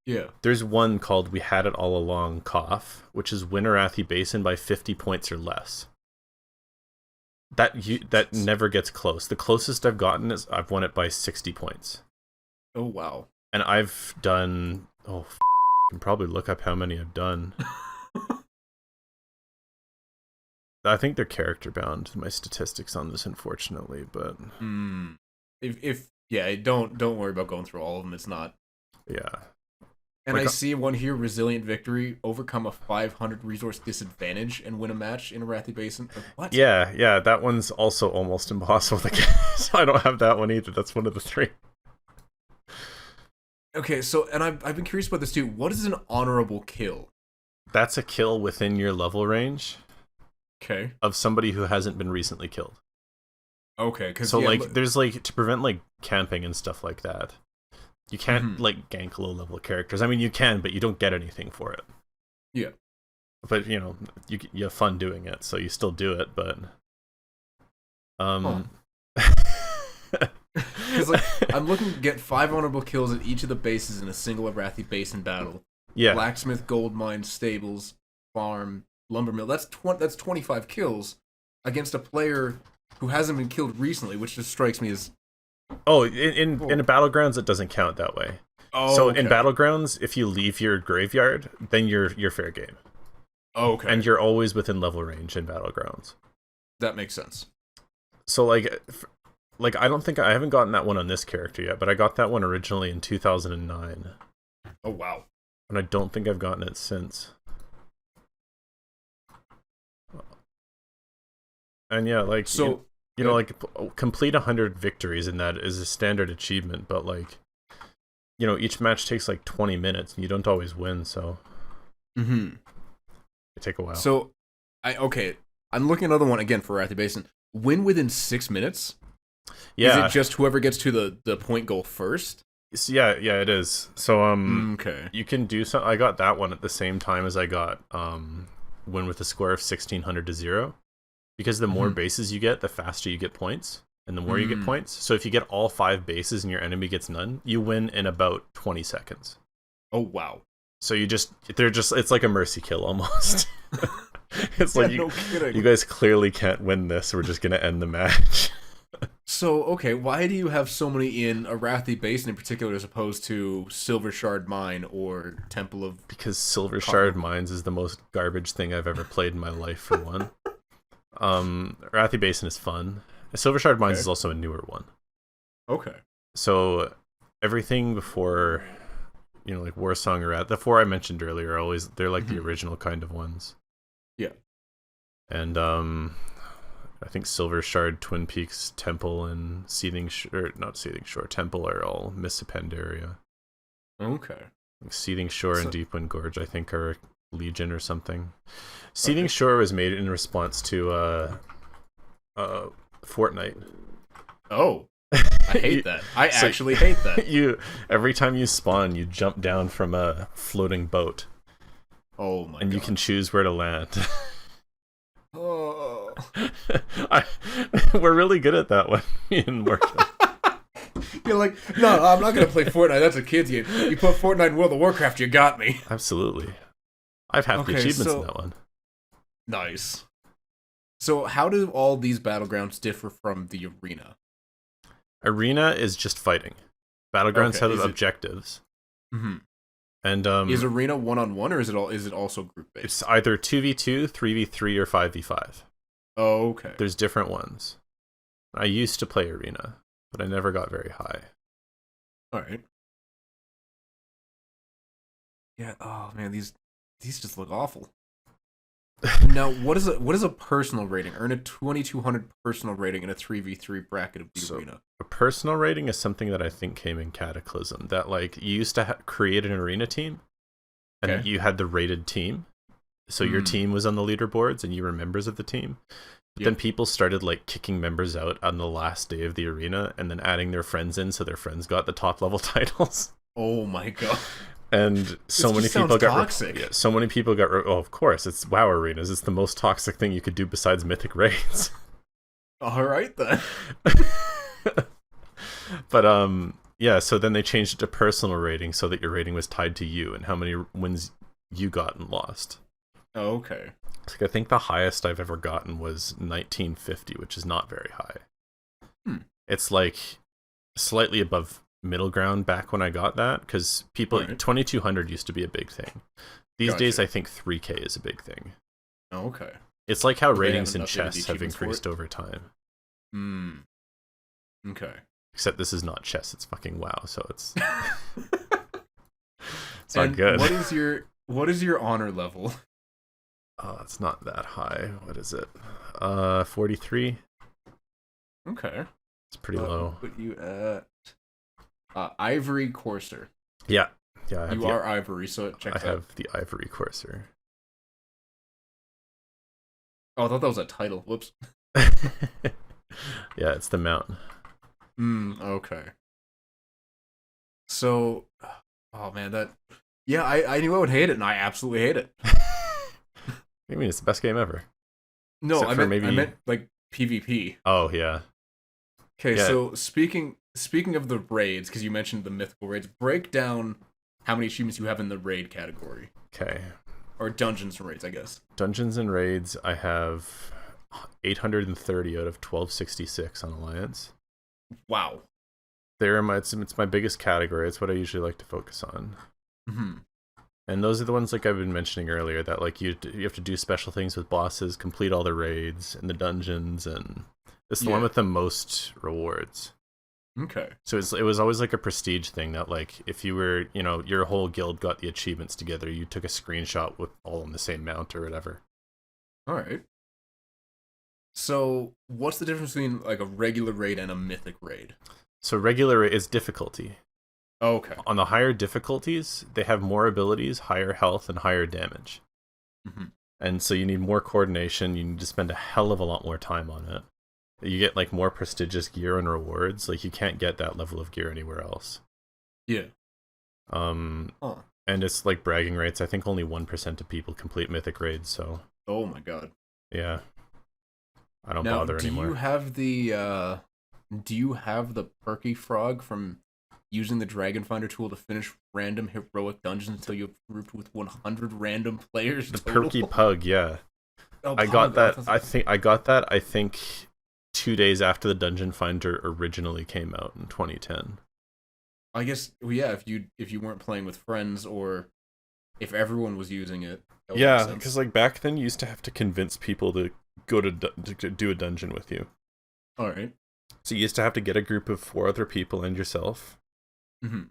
Yeah. There's one called We Had It All Along, Cough, which is win Arathi Basin by 50 points or less. That never gets close. The closest I've gotten is I've won it by 60 points. Oh, wow. And I've done... I can probably look up how many I've done. I think they're character bound, my statistics on this, unfortunately, but... Don't worry about going through all of them. It's not... Yeah. And like, I see one here, Resilient Victory, overcome a 500 resource disadvantage and win a match in Arathi Basin. What? Yeah, that one's also almost impossible to get. So I don't have that one either. That's one of the 3. Okay, so, and I've been curious about this too. What is an honorable kill? That's a kill within your level range. Okay. Of somebody who hasn't been recently killed. Okay, because so there's like to prevent like camping and stuff like that. You can't like gank low level characters. I mean, you can, but you don't get anything for it. Yeah. But you have fun doing it, so you still do it. But Because I'm looking to get 5 honorable kills at each of the bases in a single Arathi Basin battle. Yeah. Blacksmith, gold mine, stables, farm, lumber mill. That's 25 kills against a player who hasn't been killed recently, which just strikes me as... Oh, in Battlegrounds, it doesn't count that way. Oh, so okay. in Battlegrounds, if you leave your graveyard, then you're fair game. Okay. And you're always within level range in Battlegrounds. That makes sense. So like I don't think I haven't gotten that one on this character yet, but I got that one originally in 2009. Oh, wow. And I don't think I've gotten it since. And yeah, like so like complete 100 victories in that is a standard achievement, but like each match takes like 20 minutes and you don't always win, so it take a while. So I'm looking at another one again for Arathi Basin. Win within 6 minutes? Yeah. Is it just whoever gets to the point goal first? Yeah, it is. So okay. You can do some. I got that one at the same time as I got win with a score of 1,600 to 0. Because the more bases you get, the faster you get points, and the more you get points. So if you get all 5 bases and your enemy gets none, you win in about 20 seconds. Oh, wow. So it's like a mercy kill almost. It's like no kidding. You guys clearly can't win this. We're just gonna end the match. So, okay, why do you have so many in Arathi Basin in particular as opposed to Silver Shard Mine or Temple of... Because Silver Shard Mines is the most garbage thing I've ever played in my life, for one. Arathi Basin is fun. Silver Shard Mines is also a newer one. Okay. So everything before, like Warsong or the 4 I mentioned earlier, they're like the original kind of ones. Yeah. And I think Silver Shard, Twin Peaks, Temple, and not Seething Shore, Temple are all Miss Pandaria. Okay. Like Seething Shore and Deepwind Gorge, I think, are Legion or something. Seething Shore was made in response to Fortnite. Oh, I hate that. I actually hate that. Every time you spawn, you jump down from a floating boat. Oh my god. And you can choose where to land. Oh. We're really good at that one in Warcraft. You're like, no, I'm not going to play Fortnite. That's a kid's game. You put Fortnite in World of Warcraft, you got me. Absolutely. I've had the achievements in that one. Nice. So how do all these battlegrounds differ from the arena? Arena is just fighting. Battlegrounds have objectives. And is arena 1-on-1 or is it also group based? It's either 2v2, 3v3, or 5v5. Oh, okay. There's different ones. I used to play arena, but I never got very high. All right. Yeah. Oh man, these just look awful. Now, what is a personal rating? Earn a 2200 personal rating in a 3v3 bracket of the arena. A personal rating is something that I think came in Cataclysm. That like you used to create an arena team, and you had the rated team. So your team was on the leaderboards, and you were members of the team. But then people started like kicking members out on the last day of the arena, and then adding their friends in, so their friends got the top level titles. Oh my god. And so many people got toxic. So many people got. Oh, of course, it's WoW arenas. It's the most toxic thing you could do besides mythic raids. All right then. But yeah. So then they changed it to personal rating, so that your rating was tied to you and how many wins you got and lost. Oh, okay. Like, I think the highest I've ever gotten was 1950, which is not very high. It's like slightly above middle ground back when I got that, because people 2200 used to be a big thing. These days I think 3k is a big thing. Oh, okay. It's like how ratings in chess have increased over time. Okay. Except this is not chess, it's fucking WoW, so it's it's not good. What is your honor level? Oh, it's not that high. What is it? 43. Okay. It's pretty low. Put you at Ivory Courser. Yeah. You are Ivory, so it checks out. I have the Ivory Courser. Oh, I thought that was a title. Whoops. Yeah, it's the mount. Okay. So, oh man, I knew I would hate it, and I absolutely hate it. I mean, it's the best game ever. No, I meant like PvP. Oh, yeah. Okay, so speaking of the raids, because you mentioned the mythical raids, break down how many achievements you have in the raid category. Okay. Or dungeons and raids, I guess. Dungeons and raids, I have 830 out of 1266 on Alliance. Wow. It's my biggest category. It's what I usually like to focus on. And those are the ones like I've been mentioning earlier, that like you have to do special things with bosses, complete all the raids and the dungeons, and it's the one with the most rewards. Okay. So it was always like a prestige thing that like if you were, your whole guild got the achievements together, you took a screenshot with all on the same mount or whatever. All right. So what's the difference between like a regular raid and a mythic raid? So regular is difficulty. Oh, okay. On the higher difficulties, they have more abilities, higher health, and higher damage. And so you need more coordination. You need to spend a hell of a lot more time on it. You get like more prestigious gear and rewards. Like you can't get that level of gear anywhere else. Yeah. And it's like bragging rights. I think only 1% of people complete mythic raids. So. Oh my god. Yeah. I don't bother anymore. Do you have the perky frog from using the Dragon Finder tool to finish random heroic dungeons until you've grouped with 100 random players? The perky pug, yeah. Oh, I got that. I got that. I think 2 days after the Dungeon Finder originally came out in 2010. I guess, well, yeah. If you weren't playing with friends, or if everyone was using it. Yeah, because like back then, you used to have to convince people to go to do a dungeon with you. All right. So you used to have to get a group of 4 other people and yourself, and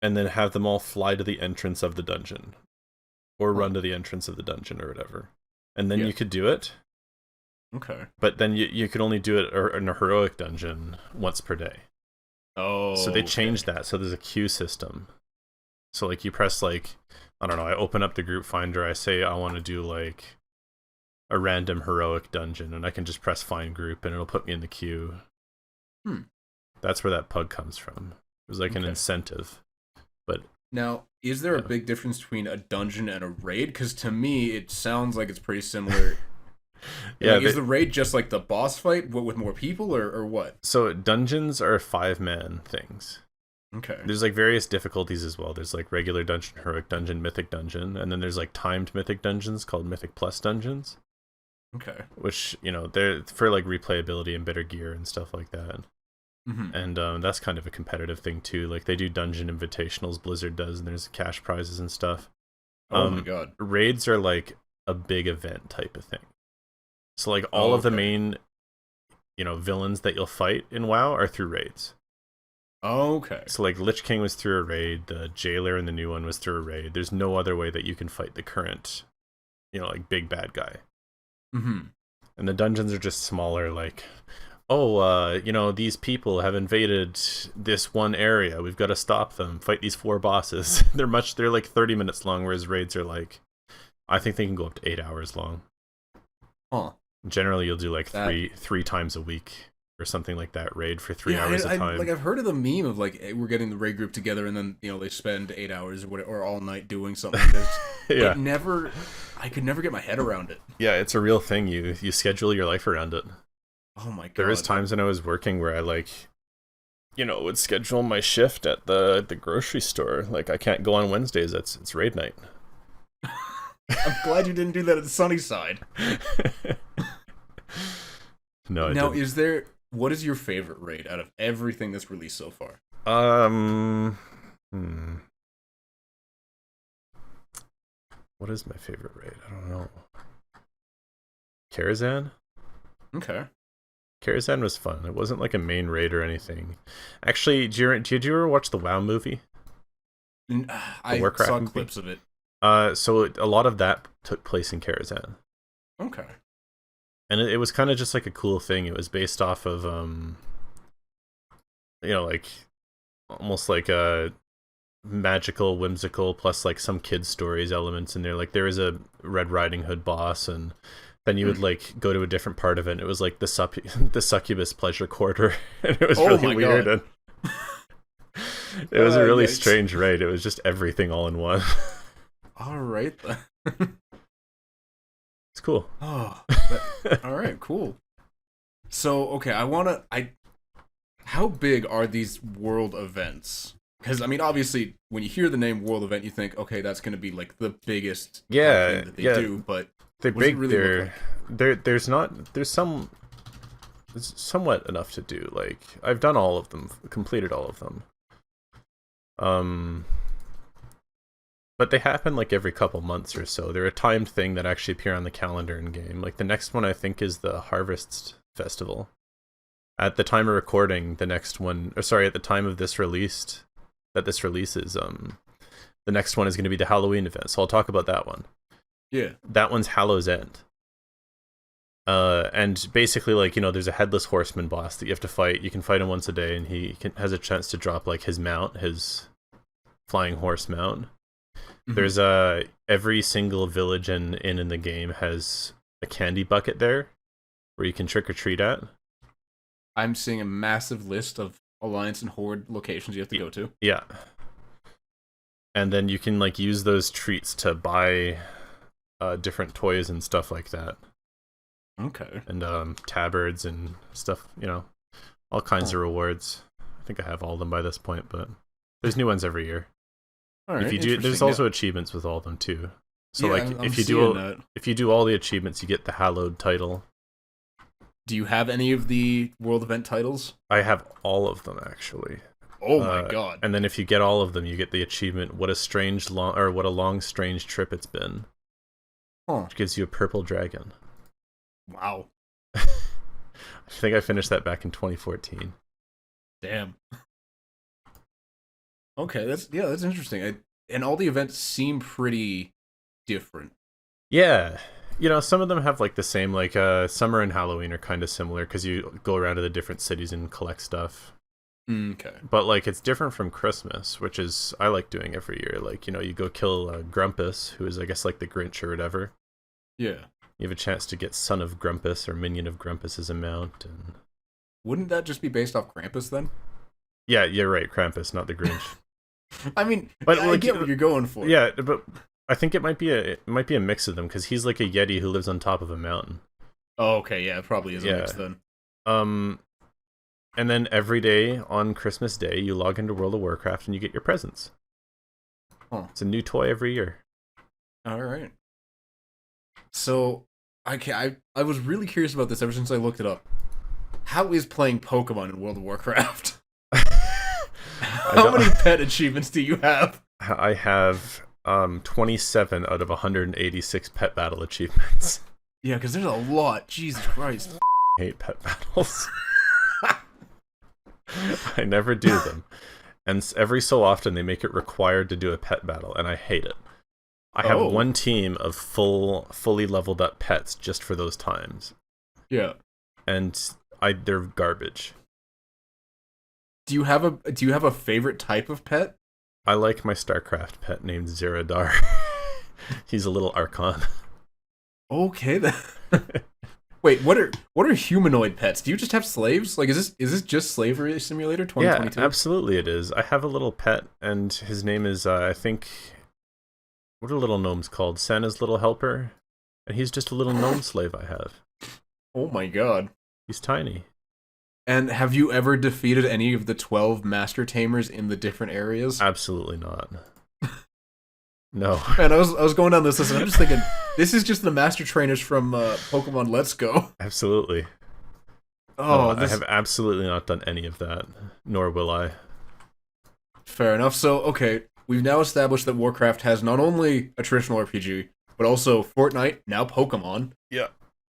then have them all fly to the entrance of the dungeon, or run to the entrance of the dungeon or whatever, and then you could do it. Okay. But then you could only do it in a heroic dungeon once per day. Oh. So they changed that. So there's a queue system. So like you press like, I don't know, I open up the group finder, I say I want to do like a random heroic dungeon, and I can just press find group and it'll put me in the queue. That's where that pug comes from. It was like an incentive. But now, is there a big difference between a dungeon and a raid? Because to me, it sounds like it's pretty similar. Yeah, is the raid just like the boss fight with more people, or what? So dungeons are 5-man things. Okay. There's like various difficulties as well. There's like regular dungeon, heroic dungeon, mythic dungeon, and then there's like timed mythic dungeons called mythic plus dungeons. Okay. Which, they're for like replayability and better gear and stuff like that. And that's kind of a competitive thing too. Like they do dungeon invitationals, Blizzard does, and there's cash prizes and stuff. Oh my god. Raids are like a big event type of thing. So like all of the main, villains that you'll fight in WoW are through raids. Okay. So like Lich King was through a raid, the Jailer in the new one was through a raid. There's no other way that you can fight the current, like big bad guy. Mm-hmm. And the dungeons are just smaller, like, these people have invaded this one area. We've got to stop them, fight these 4 bosses. They're like 30 minutes long, whereas raids are like, I think they can go up to 8 hours long. Huh. Generally, you'll do like three times a week or something like that, raid for 3 hours a time. I've heard of the meme of like, we're getting the raid group together and then, they spend 8 hours or all night doing something. Yeah. I could never get my head around it. Yeah, it's a real thing. You schedule your life around it. Oh my god. There was times when I was working where I would schedule my shift at the grocery store. Like, I can't go on Wednesdays. It's raid night. I'm glad you didn't do that at the sunny side. No, now, what is your favorite raid out of everything that's released so far? What is my favorite raid? I don't know. Karazhan? Okay. Karazhan was fun. It wasn't like a main raid or anything. Actually, did you ever watch the WoW movie? I Warcraft saw movie? clips of it. So a lot of that took place in Karazhan. Okay. And it was kind of just like a cool thing. It was based off of, like almost like a magical, whimsical, plus like some kids' stories elements in there. Like there was a Red Riding Hood boss, and then you would like go to a different part of it. And it was like the succubus pleasure quarter, and it was really weird. And it was a really strange raid. It was just everything all in one. All right. It's cool. Oh, all right, cool. So, okay, how big are these world events? Because, I mean, obviously, when you hear the name world event, you think, okay, that's going to be, like, the biggest thing that they do, but they're big. Really there's somewhat enough to do. Like, I've done all of them, completed all of them. But they happen like every couple months or so. They're a timed thing that actually appear on the calendar in game. Like the next one I think is the Harvest Festival. At the time of recording, the next one, at the time of this released, the next one is going to be the Halloween event. So I'll talk about that one. Yeah. That one's Hallow's End. And basically, like, there's a headless horseman boss that you have to fight. You can fight him once a day, and he has a chance to drop like his mount, his flying horse mount. There's every single village in the game has a candy bucket there where you can trick or treat at. I'm seeing a massive list of Alliance and Horde locations you have to go to. Yeah. And then you can like use those treats to buy different toys and stuff like that. Okay. And tabards and stuff, all kinds of rewards. I think I have all of them by this point, but there's new ones every year. All right, there's also achievements with all of them too. So if you do all the achievements, you get the hallowed title. Do you have any of the world event titles? I have all of them actually. Oh my god! And then if you get all of them, you get the achievement. What a long strange trip it's been. Which gives you a purple dragon. Wow. I think I finished that back in 2014. Damn. Okay, that's interesting. And all the events seem pretty different. Yeah. Some of them have like the same, like Summer and Halloween are kind of similar because you go around to the different cities and collect stuff. Okay. But like it's different from Christmas, which is I like doing every year. Like, you go kill Grumpus, who is I guess like the Grinch or whatever. Yeah. You have a chance to get Son of Grumpus or Minion of Grumpus as a mount. And wouldn't that just be based off Krampus then? Yeah, you're right, Krampus, not the Grinch. I mean, but I get what you're going for. Yeah, but I think it might be a mix of them because he's like a Yeti who lives on top of a mountain. Oh, okay, yeah, it probably is a mix then. And then every day on Christmas Day, you log into World of Warcraft and you get your presents. Huh. It's a new toy every year. All right. So, I was really curious about this ever since I looked it up. How is playing Pokemon in World of Warcraft? How many pet achievements do you have? I have 27 out of 186 pet battle achievements. Yeah, because there's a lot. Jesus Christ. I hate pet battles. I never do them. And every so often they make it required to do a pet battle, and I hate it. I have one team of fully leveled up pets just for those times. Yeah. And they're garbage. Do you have a favorite type of pet? I like my StarCraft pet named Zeradar. He's a little Archon. Okay then. Wait, what are humanoid pets? Do you just have slaves? Like, is this just Slavery Simulator 2022? Yeah, absolutely it is. I have a little pet, and his name is, I think, what are little gnomes called? Santa's little helper? And he's just a little gnome slave I have. Oh my god. He's tiny. And have you ever defeated any of the 12 master tamers in the different areas? Absolutely not. No. Man, I was going down this list and I'm just thinking, this is just the master trainers from Pokemon Let's Go. Absolutely. I have absolutely not done any of that, nor will I. Fair enough. So, okay, we've now established that Warcraft has not only a traditional RPG, but also Fortnite, now Pokemon. Yeah.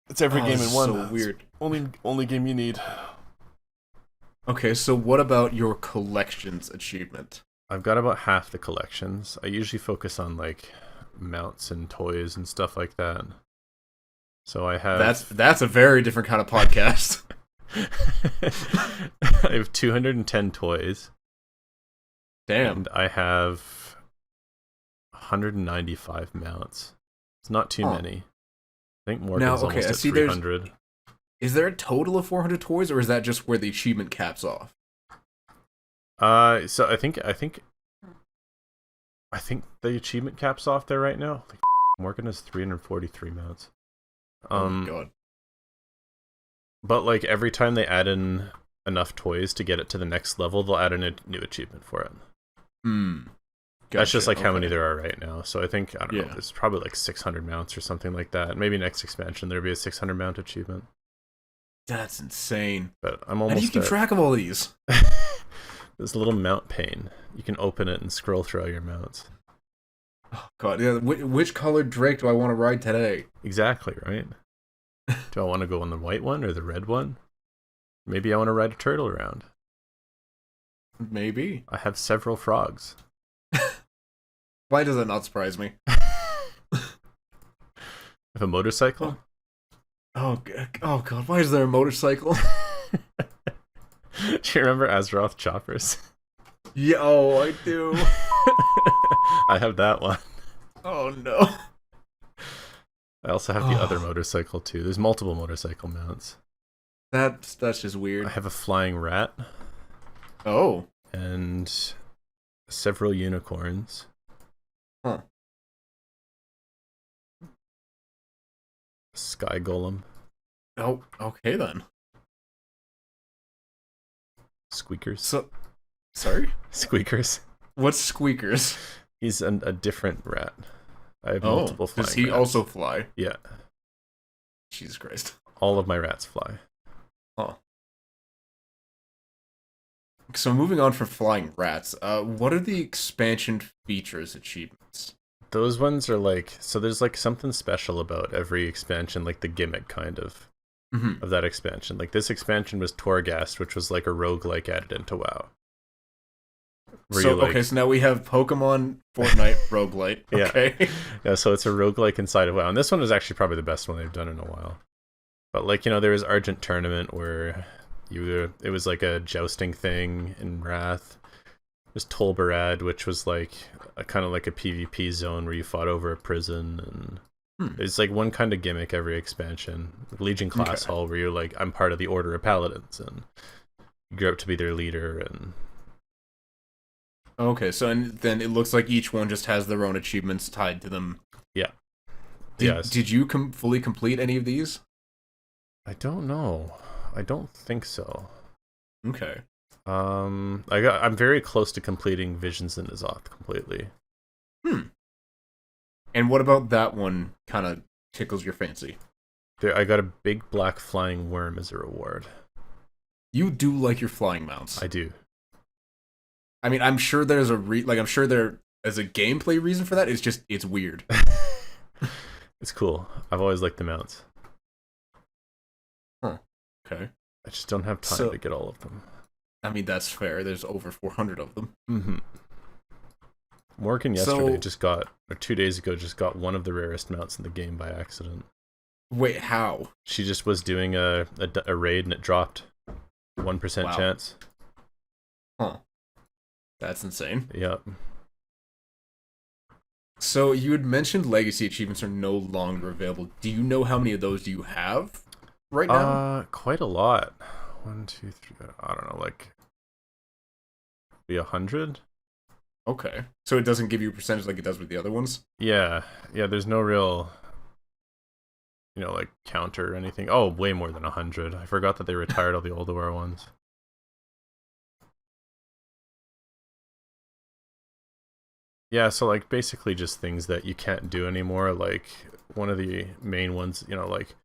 It's every game in one. So weird. Only game you need. Okay, so what about your collections achievement? I've got about half the collections. I usually focus on like mounts and toys and stuff like that. So I have that's a very different kind of podcast. I have 210 toys. Damn. And I have 195 mounts. It's not too many. I think Morgan's almost at 300. Is there a total of 400 toys, or is that just where the achievement caps off? So I think the achievement caps off there right now. Like, Morgan has 343 mounts. Oh my god. But like every time they add in enough toys to get it to the next level, they'll add in a new achievement for it. Gotcha. That's just like how many there are right now. So I think, I don't know, Yeah. there's probably like 600 mounts or something like that. Maybe next expansion there'll be a 600 mount achievement. That's insane. But I'm almost How do you keep track of all these? There's a little mount pane. You can open it and scroll through all your mounts. Oh god, yeah. Which colored Drake do I want to ride today? Exactly, right? Do I want to go on the white one or the red one? Maybe I want to ride a turtle around. Maybe. I have several frogs. Why does that not surprise me? I have a motorcycle. Oh god, why is there a motorcycle? Do you remember Azeroth choppers? Yeah, oh, I do. I have that one. Oh no. I also have the other motorcycle too. There's multiple motorcycle mounts. That's just weird. I have a flying rat. Oh. And several unicorns. Huh. Sky golem. Oh, okay then. Squeakers. So, sorry? Squeakers. What's Squeakers? He's a different rat. I have multiple flying does he rats. also fly? Yeah. Jesus Christ. All of my rats fly. Huh. So moving on from flying rats, what are the expansion features achievements? Those ones are like, so there's like something special about every expansion, like the gimmick kind of that expansion. Like this expansion was Torghast, which was like a roguelike added into WoW. So, okay, so now we have Pokemon, Fortnite, roguelite. Okay. Yeah, so it's a roguelike inside of WoW. And this one is actually probably the best one they've done in a while. But like, you know, there was Argent Tournament where it was like a jousting thing in Wrath. There's Tolbarad, which was like kind of like a PvP zone where you fought over a prison, and it's like one kind of gimmick every expansion. Legion Class Hall, where you're like, I'm part of the Order of Paladins, and you grow up to be their leader. And okay, so and then it looks like each one just has their own achievements tied to them. Yeah. Did you fully complete any of these? I don't know. I don't think so. Okay. I'm very close to completing Visions in Azoth completely. And what about that one kind of tickles your fancy? I got a big black flying worm as a reward. You do like your flying mounts. I do. I mean, I'm sure there's I'm sure there is a gameplay reason for that. It's just, it's weird. It's cool. I've always liked the mounts. Huh. Okay. I just don't have time to get all of them. I mean, that's fair. There's over 400 of them. Mm-hmm. Morgan yesterday So, just got, or 2 days ago, just got one of the rarest mounts in the game by accident. wait, how? She just was doing a raid and it dropped. 1% Wow. chance. Huh. That's insane. Yep. So you had mentioned legacy achievements are no longer available. Do you know how many of those do you have right now? Quite a lot. 1, 2, 3. I don't know, like be 100. Okay. So it doesn't give you a percentage like it does with the other ones? Yeah. There's no real, like counter or anything. Oh, way more than 100. I forgot that they retired all the older ones. Yeah, so like basically just things that you can't do anymore. Like one of the main ones, like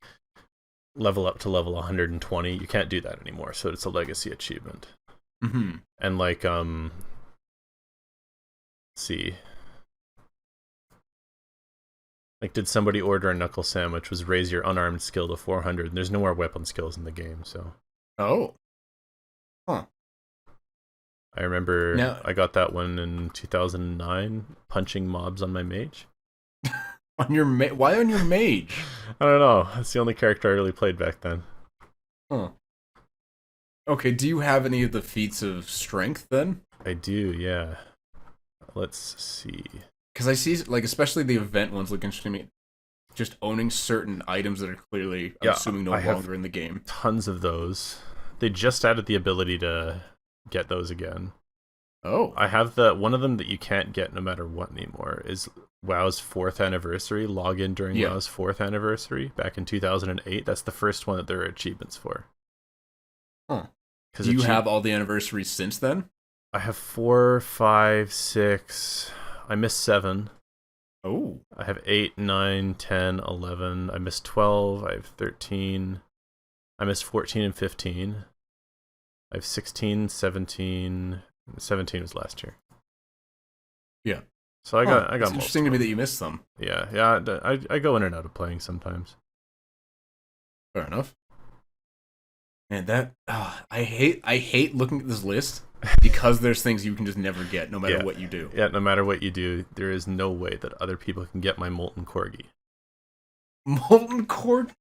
level up to level 120. You can't do that anymore, so it's a legacy achievement. Mm-hmm. And like let's see. Like, did somebody order a knuckle sandwich? Was raise your unarmed skill to 400? And there's no more weapon skills in the game, so. Oh. Huh. I remember now, I got that one in 2009, punching mobs on my mage. on your why on your mage? I don't know. That's the only character I really played back then. Huh. Okay, do you have any of the feats of strength then? I do, yeah. Let's see. Because I see, like, especially the event ones look interesting to me. Just owning certain items that are clearly, I'm assuming, no longer in the game. Tons of those. They just added the ability to get those again. Oh. I have one of them that you can't get no matter what anymore is WoW's 4th anniversary. Log in during WoW's 4th anniversary back in 2008. That's the first one that there are achievements for. Huh. Do you have all the anniversaries since then? I have 4, 5, 6. I missed 7. Oh. I have 8, 9, 10, 11. I missed 12. I have 13. I missed 14 and 15. I have 16, 17. 17 was last year. Yeah. So I got it's interesting to me that you missed some. Yeah. I go in and out of playing sometimes. Fair enough. And that I hate looking at this list because there's things you can just never get no matter what you do. Yeah, no matter what you do, there is no way that other people can get my molten corgi. Molten corgi?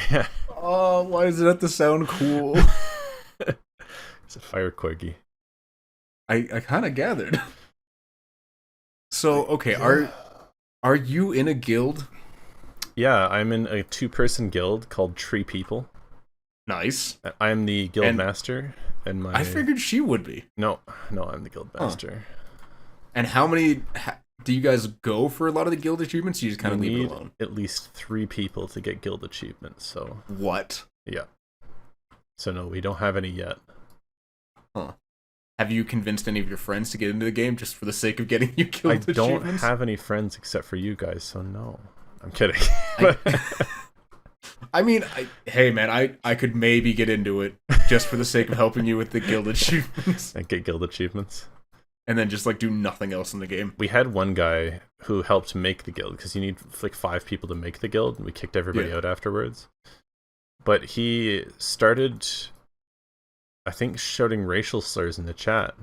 Yeah. Oh, why does it have to sound cool? It's a fire corgi. I kind of gathered. So, okay, are you in a guild? Yeah, I'm in a 2-person guild called Tree People. Nice. I'm the guild master, and I figured she would be. No, I'm the guild master. And how many do you guys go for a lot of the guild achievements? You just kind of leave it alone. At least 3 people to get guild achievements. So what? Yeah. So no, we don't have any yet. Huh. Have you convinced any of your friends to get into the game just for the sake of getting you guild achievements? I don't have any friends except for you guys, so no. I'm kidding. I mean, hey man, I could maybe get into it just for the sake of helping you with the guild achievements. And get guild achievements. And then just like do nothing else in the game. We had one guy who helped make the guild because you need like 5 people to make the guild, and we kicked everybody out afterwards. But he started, I think, shouting racial slurs in the chat.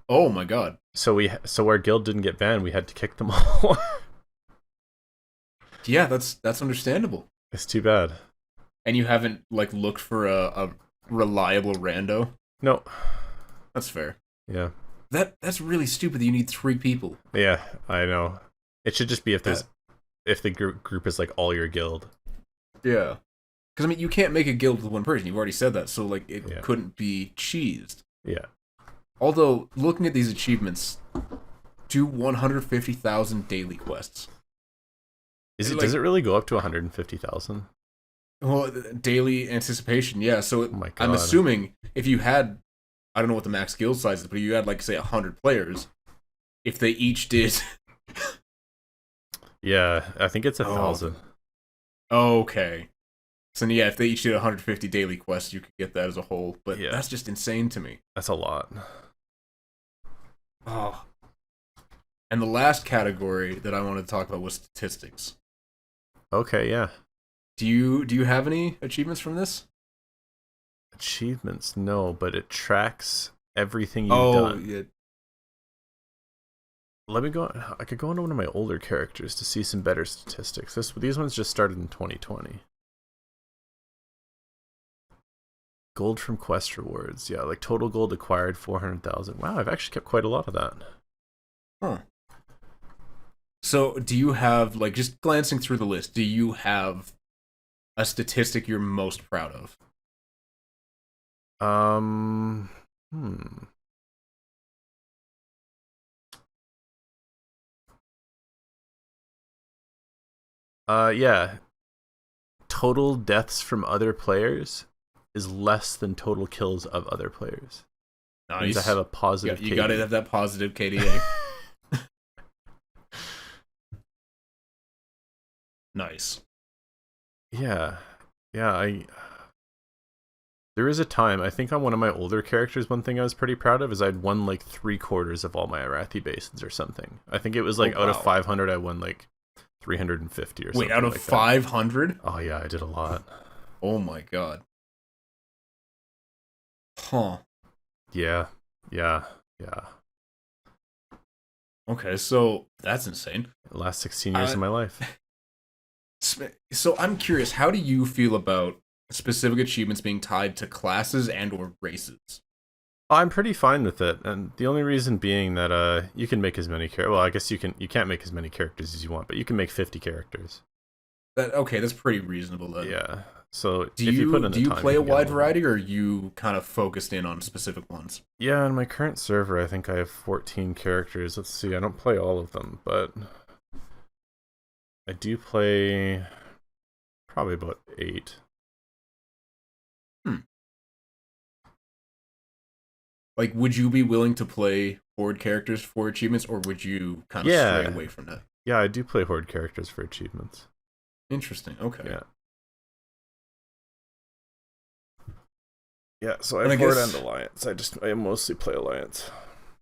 Oh my god! So our guild didn't get banned. We had to kick them all. Yeah, that's understandable. It's too bad. And you haven't like looked for a reliable rando? No. That's fair. Yeah. That's really stupid that you need 3 people. Yeah, I know. It should just be if the group is like all your guild. Yeah. Because I mean, you can't make a guild with 1 person. You've already said that, so like it couldn't be cheesed. Yeah. Although looking at these achievements, do 150,000 daily quests. Does it really go up to 150,000? Well, daily anticipation, yeah. So my God. I'm assuming if you had, I don't know what the max guild size is, but if you had like say 100 players, if they each did, yeah, I think it's 1,000. Okay. So yeah, if they each did 150 daily quests, you could get that as a whole. But that's just insane to me. That's a lot. Oh. And the last category that I wanted to talk about was statistics. Okay, yeah. Do you have any achievements from this? Achievements, no, but it tracks everything you've done. Yeah. Let me go. I could go into one of my older characters to see some better statistics. These ones just started in 2020. Gold from quest rewards. Yeah, like total gold acquired 400,000. Wow, I've actually kept quite a lot of that. Huh. So, do you have, like, just glancing through the list, do you have a statistic you're most proud of? Yeah. Total deaths from other players is less than total kills of other players. Nice. Means I have a positive You gotta have that positive KDA. Nice. Yeah. There is a time, I think on one of my older characters, one thing I was pretty proud of is I'd won like 3/4 of all my Arathi bases or something. I think it was like out of 500, I won like 350 or something. Wait, out of like 500? Oh yeah, I did a lot. Oh my god. Huh. Yeah. Okay, so that's insane. The last 16 years of my life. So I'm curious, how do you feel about specific achievements being tied to classes and or races? I'm pretty fine with it, and the only reason being that you can make as many characters. Well, I guess you can't make as many characters as you want, but you can make 50 characters. Okay, that's pretty reasonable then. Yeah. So do if you put in do you time, play you a can get wide them. variety, or are you kind of focused in on specific ones? Yeah, on my current server, I think I have 14 characters. Let's see, I don't play all of them, but I do play probably about 8. Like, would you be willing to play horde characters for achievements, or would you kind of stray away from that? Yeah, I do play horde characters for achievements. Interesting. Okay. Yeah. Yeah, so I have horde and alliance. I mostly play alliance.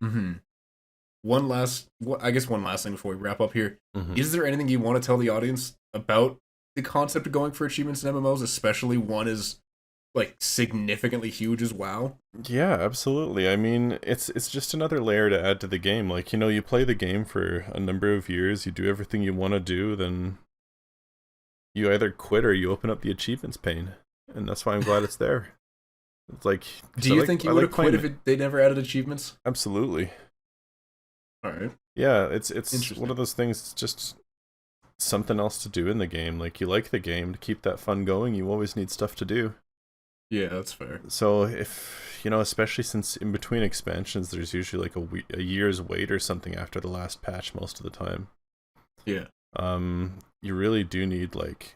Mm-hmm. One last thing before we wrap up here. Mm-hmm. Is there anything you want to tell the audience about the concept of going for achievements in MMOs, especially one is like significantly huge as WoW? Yeah, absolutely. I mean, it's just another layer to add to the game. Like, you play the game for a number of years, you do everything you want to do, then you either quit or you open up the achievements pane. And that's why I'm glad it's there. It's like, do you think you would have quit if they never added achievements? Absolutely. All right. Yeah, it's one of those things. It's just something else to do in the game. Like, you like the game, to keep that fun going, you always need stuff to do. Yeah, that's fair. So if, especially since in between expansions, there's usually like a year's wait or something after the last patch most of the time. Yeah. You really do need like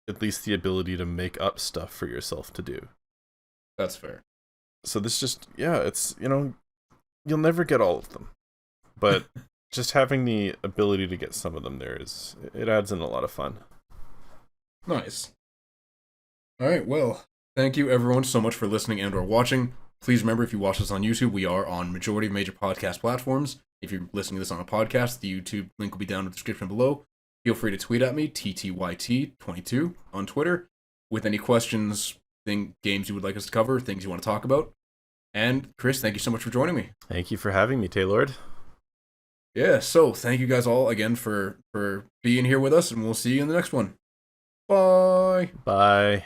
at least the ability to make up stuff for yourself to do. That's fair. So this just, it's, you'll never get all of them, but just having the ability to get some of them it adds in a lot of fun. Nice. All right, well, thank you everyone so much for listening and or watching. Please remember, if you watch this on YouTube, we are on majority of major podcast platforms. If you're listening to this on a podcast, the YouTube link will be down in the description below. Feel free to tweet at me, TTYT22, on Twitter, with any questions, games you would like us to cover, things you want to talk about. And Chris, thank you so much for joining me. Thank you for having me, Taylor. Yeah, so thank you guys all again for being here with us, and we'll see you in the next one. Bye. Bye.